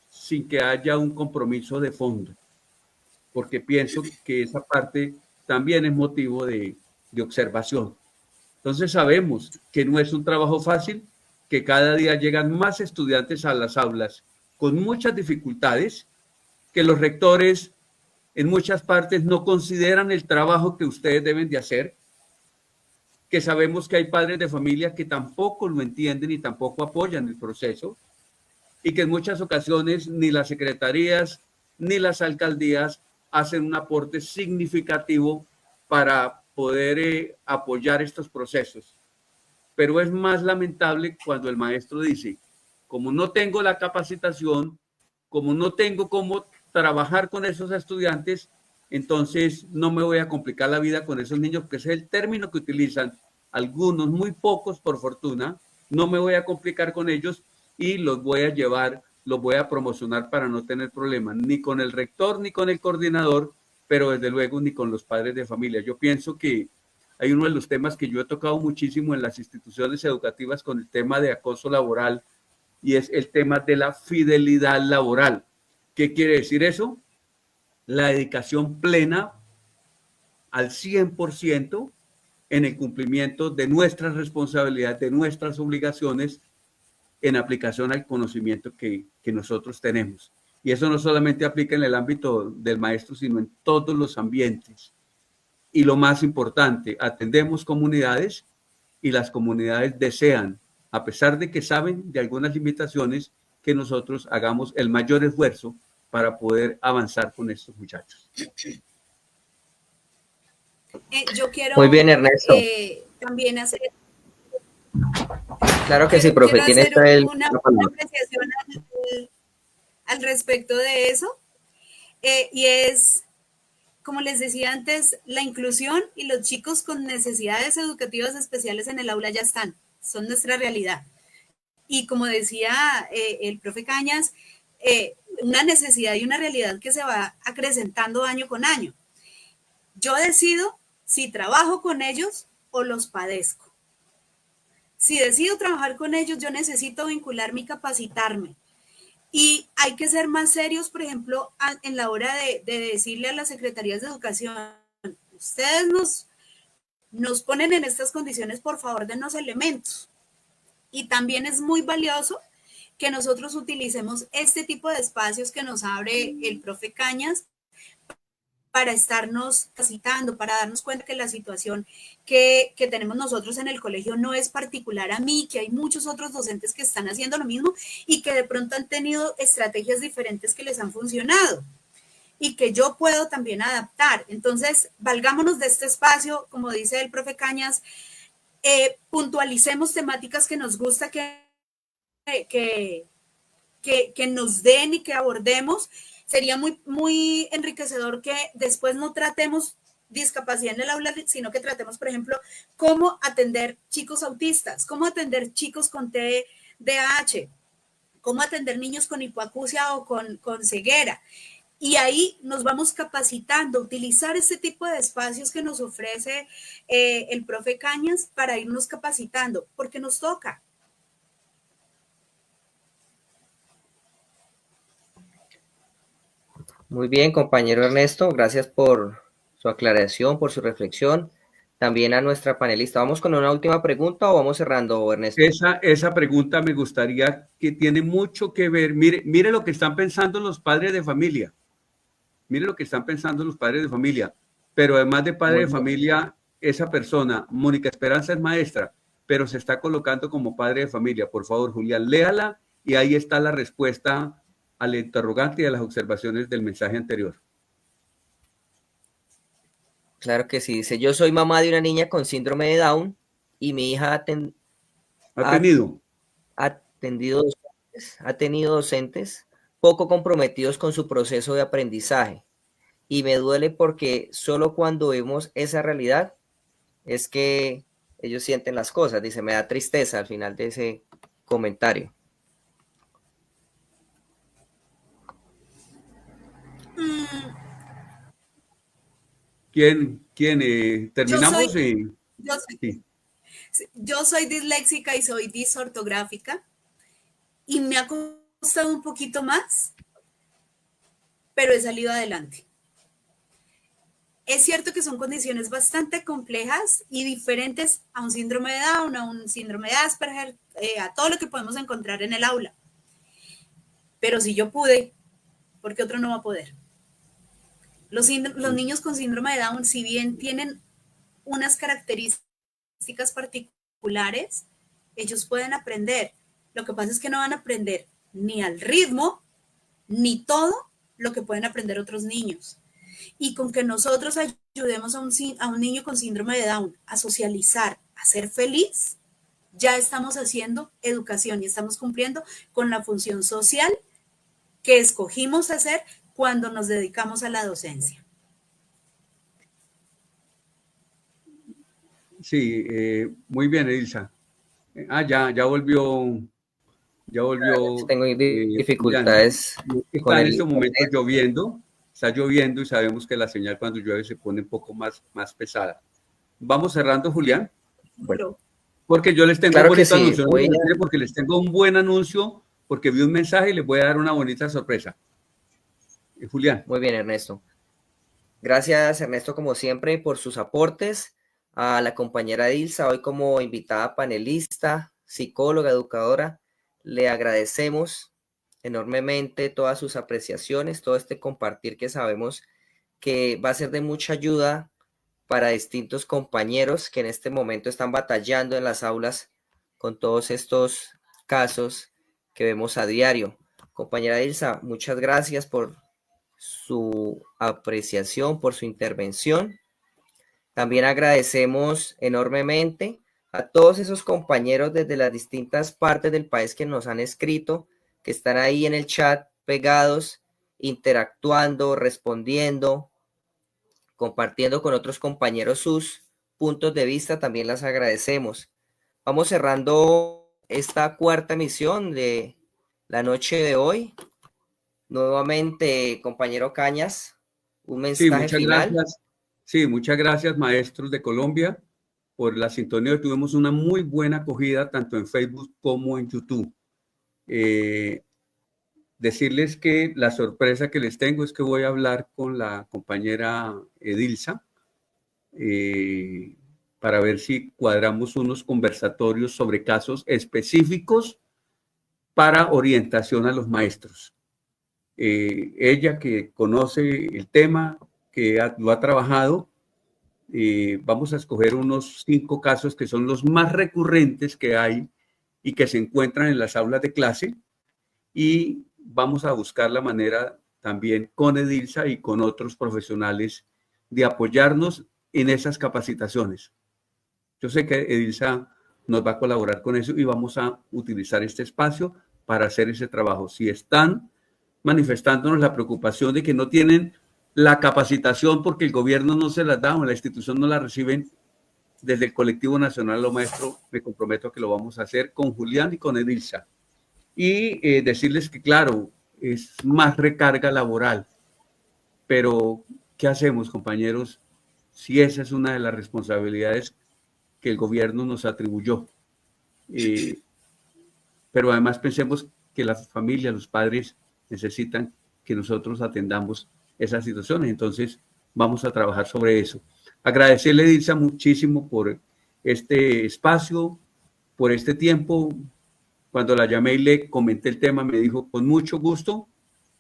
sin que haya un compromiso de fondo, porque pienso que esa parte también es motivo de observación. Entonces sabemos que no es un trabajo fácil, que cada día llegan más estudiantes a las aulas con muchas dificultades, que los rectores en muchas partes no consideran el trabajo que ustedes deben de hacer, que sabemos que hay padres de familia que tampoco lo entienden y tampoco apoyan el proceso, y que en muchas ocasiones ni las secretarías ni las alcaldías hacen un aporte significativo para poder apoyar estos procesos. Pero es más lamentable cuando el maestro dice, como no tengo la capacitación, como no tengo cómo trabajar con esos estudiantes, entonces no me voy a complicar la vida con esos niños, que es el término que utilizan algunos, muy pocos por fortuna, no me voy a complicar con ellos y los voy a llevar, los voy a promocionar para no tener problemas, ni con el rector ni con el coordinador, pero desde luego ni con los padres de familia. Yo pienso que hay uno de los temas que yo he tocado muchísimo en las instituciones educativas con el tema de acoso laboral, y es el tema de la fidelidad laboral. ¿Qué quiere decir eso? La dedicación plena al 100% en el cumplimiento de nuestras responsabilidades, de nuestras obligaciones en aplicación al conocimiento que nosotros tenemos. Y eso no solamente aplica en el ámbito del maestro, sino en todos los ambientes. Y lo más importante, atendemos comunidades y las comunidades desean, a pesar de que saben de algunas limitaciones, que nosotros hagamos el mayor esfuerzo para poder avanzar con estos muchachos. Yo quiero Muy bien, Ernesto. También hacer... Claro que sí, profe. Tiene una apreciación al respecto de eso. Y es, como les decía antes, la inclusión y los chicos con necesidades educativas especiales en el aula ya están, son nuestra realidad. Y como decía el profe Cañas, una necesidad y una realidad que se va acrecentando año con año. Yo decido si trabajo con ellos o los padezco. Si decido trabajar con ellos, yo necesito vincularme y capacitarme. Y hay que ser más serios, por ejemplo, en la hora de decirle a las secretarías de educación, ustedes nos ponen en estas condiciones, por favor, denos elementos. Y también es muy valioso que nosotros utilicemos este tipo de espacios que nos abre el profe Cañas para estarnos capacitando, para darnos cuenta que la situación que tenemos nosotros en el colegio no es particular a mí, que hay muchos otros docentes que están haciendo lo mismo y que de pronto han tenido estrategias diferentes que les han funcionado y que yo puedo también adaptar. Entonces, valgámonos de este espacio, como dice el profe Cañas, puntualicemos temáticas que nos gusta que nos den y que abordemos. Sería muy, muy enriquecedor que después no tratemos discapacidad en el aula, sino que tratemos, por ejemplo, cómo atender chicos autistas, cómo atender chicos con TDAH, cómo atender niños con hipoacusia o con ceguera. Y ahí nos vamos capacitando, utilizar este tipo de espacios que nos ofrece el profe Cañas para irnos capacitando, porque nos toca. Muy bien, compañero Ernesto, gracias por su aclaración, por su reflexión. También a nuestra panelista. ¿Vamos con una última pregunta o vamos cerrando, Ernesto? Esa pregunta me gustaría, que tiene mucho que ver. Mire lo que están pensando los padres de familia. Mire lo que están pensando los padres de familia. Pero además de padre de familia, esa persona, Mónica Esperanza, es maestra, pero se está colocando como padre de familia. Por favor, Julián, léala y ahí está la respuesta al interrogante y a las observaciones del mensaje anterior. Claro que sí. Dice, yo soy mamá de una niña con síndrome de Down y mi hija ¿Ha tenido? ha tenido docentes poco comprometidos con su proceso de aprendizaje. Y me duele porque solo cuando vemos esa realidad es que ellos sienten las cosas. Dice, me da tristeza al final de ese comentario. ¿Quién? Yo ¿Terminamos? soy, yo soy, Sí. yo soy disléxica y soy disortográfica y me ha costado un poquito más, pero he salido adelante. Es cierto que son condiciones bastante complejas y diferentes a un síndrome de Down, a un síndrome de Asperger, a todo lo que podemos encontrar en el aula. Pero si yo pude, ¿por qué otro no va a poder? Los niños con síndrome de Down, si bien tienen unas características particulares, ellos pueden aprender. Lo que pasa es que no van a aprender ni al ritmo, ni todo lo que pueden aprender otros niños. Y con que nosotros ayudemos a un niño con síndrome de Down a socializar, a ser feliz, ya estamos haciendo educación y estamos cumpliendo con la función social que escogimos hacer cuando nos dedicamos a la docencia. Sí, muy bien, Elsa. Ya volvió. Tengo Julián. dificultades con Está en el este momento internet. lloviendo, está lloviendo y sabemos que la señal cuando llueve se pone un poco más pesada. Vamos cerrando, Julián. Bueno, Porque yo les tengo claro un que bonito sí. anuncio, ¿no? Porque les tengo un buen anuncio, porque vi un mensaje y les voy a dar una bonita sorpresa. Julián. Muy bien, Ernesto. Gracias, Ernesto, como siempre, por sus aportes. A la compañera Dilsa, hoy como invitada panelista, psicóloga, educadora, le agradecemos enormemente todas sus apreciaciones, todo este compartir que sabemos que va a ser de mucha ayuda para distintos compañeros que en este momento están batallando en las aulas con todos estos casos que vemos a diario. Compañera Dilsa, muchas gracias por su apreciación, por su intervención. También agradecemos enormemente a todos esos compañeros desde las distintas partes del país que nos han escrito, que están ahí en el chat pegados, interactuando, respondiendo, compartiendo con otros compañeros sus puntos de vista. También las agradecemos. Vamos cerrando esta cuarta emisión de la noche de hoy. Nuevamente, compañero Cañas, un mensaje final. Sí, muchas gracias, maestros de Colombia, por la sintonía. Tuvimos una muy buena acogida tanto en Facebook como en YouTube. Decirles que la sorpresa que les tengo es que voy a hablar con la compañera Edilsa para ver si cuadramos unos conversatorios sobre casos específicos para orientación a los maestros. Ella que conoce el tema, que lo ha trabajado, vamos a escoger unos 5 casos que son los más recurrentes que hay y que se encuentran en las aulas de clase, y vamos a buscar la manera también con Edilsa y con otros profesionales de apoyarnos en esas capacitaciones. Yo sé que Edilsa nos va a colaborar con eso y vamos a utilizar este espacio para hacer ese trabajo. Si están manifestándonos la preocupación de que no tienen la capacitación porque el gobierno no se las da o la institución no la reciben, desde el Colectivo Nacional Lo Maestro me comprometo a que lo vamos a hacer con Julián y con Edilsa. Y decirles que, claro, es más recarga laboral, pero ¿qué hacemos, compañeros, si esa es una de las responsabilidades que el gobierno nos atribuyó? Pero además pensemos que las familias, los padres necesitan que nosotros atendamos esas situaciones. Entonces, vamos a trabajar sobre eso. Agradecerle, Edilsa, muchísimo por este espacio, por este tiempo. Cuando la llamé y le comenté el tema, me dijo, con mucho gusto,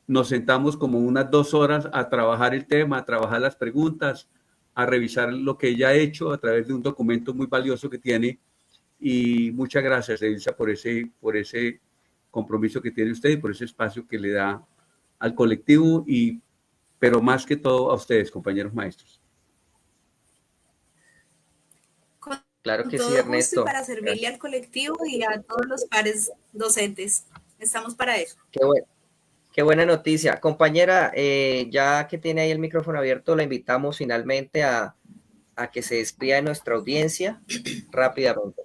nos sentamos como unas 2 horas a trabajar el tema, a trabajar las preguntas, a revisar lo que ella ha hecho a través de un documento muy valioso que tiene. Y muchas gracias, Edilsa, por ese compromiso que tiene usted y por ese espacio que le da al colectivo, pero más que todo a ustedes, compañeros maestros. Claro Con que sí, todo gusto y Ernesto. para servirle al colectivo y a todos los pares docentes. Estamos para eso. Qué buena noticia. Compañera, ya que tiene ahí el micrófono abierto, la invitamos finalmente a que se despida de nuestra audiencia rápidamente.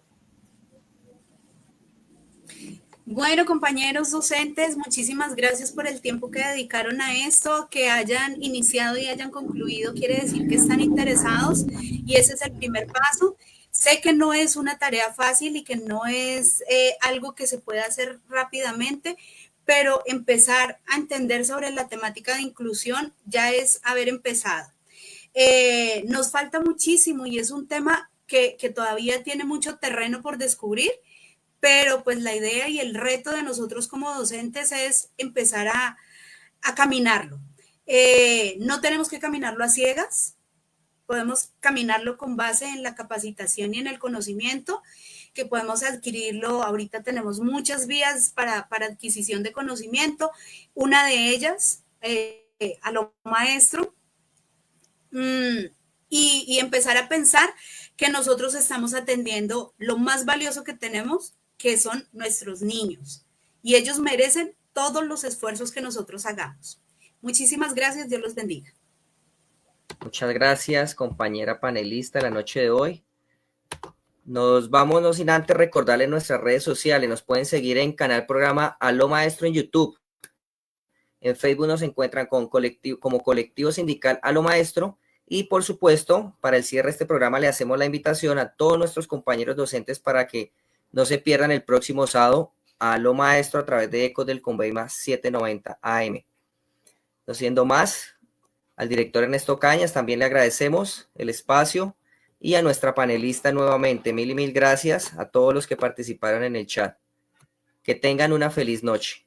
Bueno, compañeros docentes, muchísimas gracias por el tiempo que dedicaron a esto, que hayan iniciado y hayan concluido, quiere decir que están interesados y ese es el primer paso. Sé que no es una tarea fácil y que no es algo que se pueda hacer rápidamente, pero empezar a entender sobre la temática de inclusión ya es haber empezado. Nos falta muchísimo y es un tema que todavía tiene mucho terreno por descubrir, pero pues la idea y el reto de nosotros como docentes es empezar a caminarlo. No tenemos que caminarlo a ciegas, podemos caminarlo con base en la capacitación y en el conocimiento, que podemos adquirirlo. Ahorita tenemos muchas vías para adquisición de conocimiento, una de ellas, a lo maestro, y empezar a pensar que nosotros estamos atendiendo lo más valioso que tenemos, que son nuestros niños, y ellos merecen todos los esfuerzos que nosotros hagamos. Muchísimas gracias, Dios los bendiga. Muchas gracias, compañera panelista, la noche de hoy. Nos vamos, no sin antes recordarles nuestras redes sociales. Nos pueden seguir en Canal Programa Aló Maestro en YouTube. En Facebook nos encuentran como Colectivo Sindical Aló Maestro. Y por supuesto, para el cierre de este programa le hacemos la invitación a todos nuestros compañeros docentes para que no se pierdan el próximo sábado a Aló Maestro a través de Ecos del Conveima 790 AM. No siendo más, al director Ernesto Cañas también le agradecemos el espacio y a nuestra panelista nuevamente. Mil y mil gracias a todos los que participaron en el chat. Que tengan una feliz noche.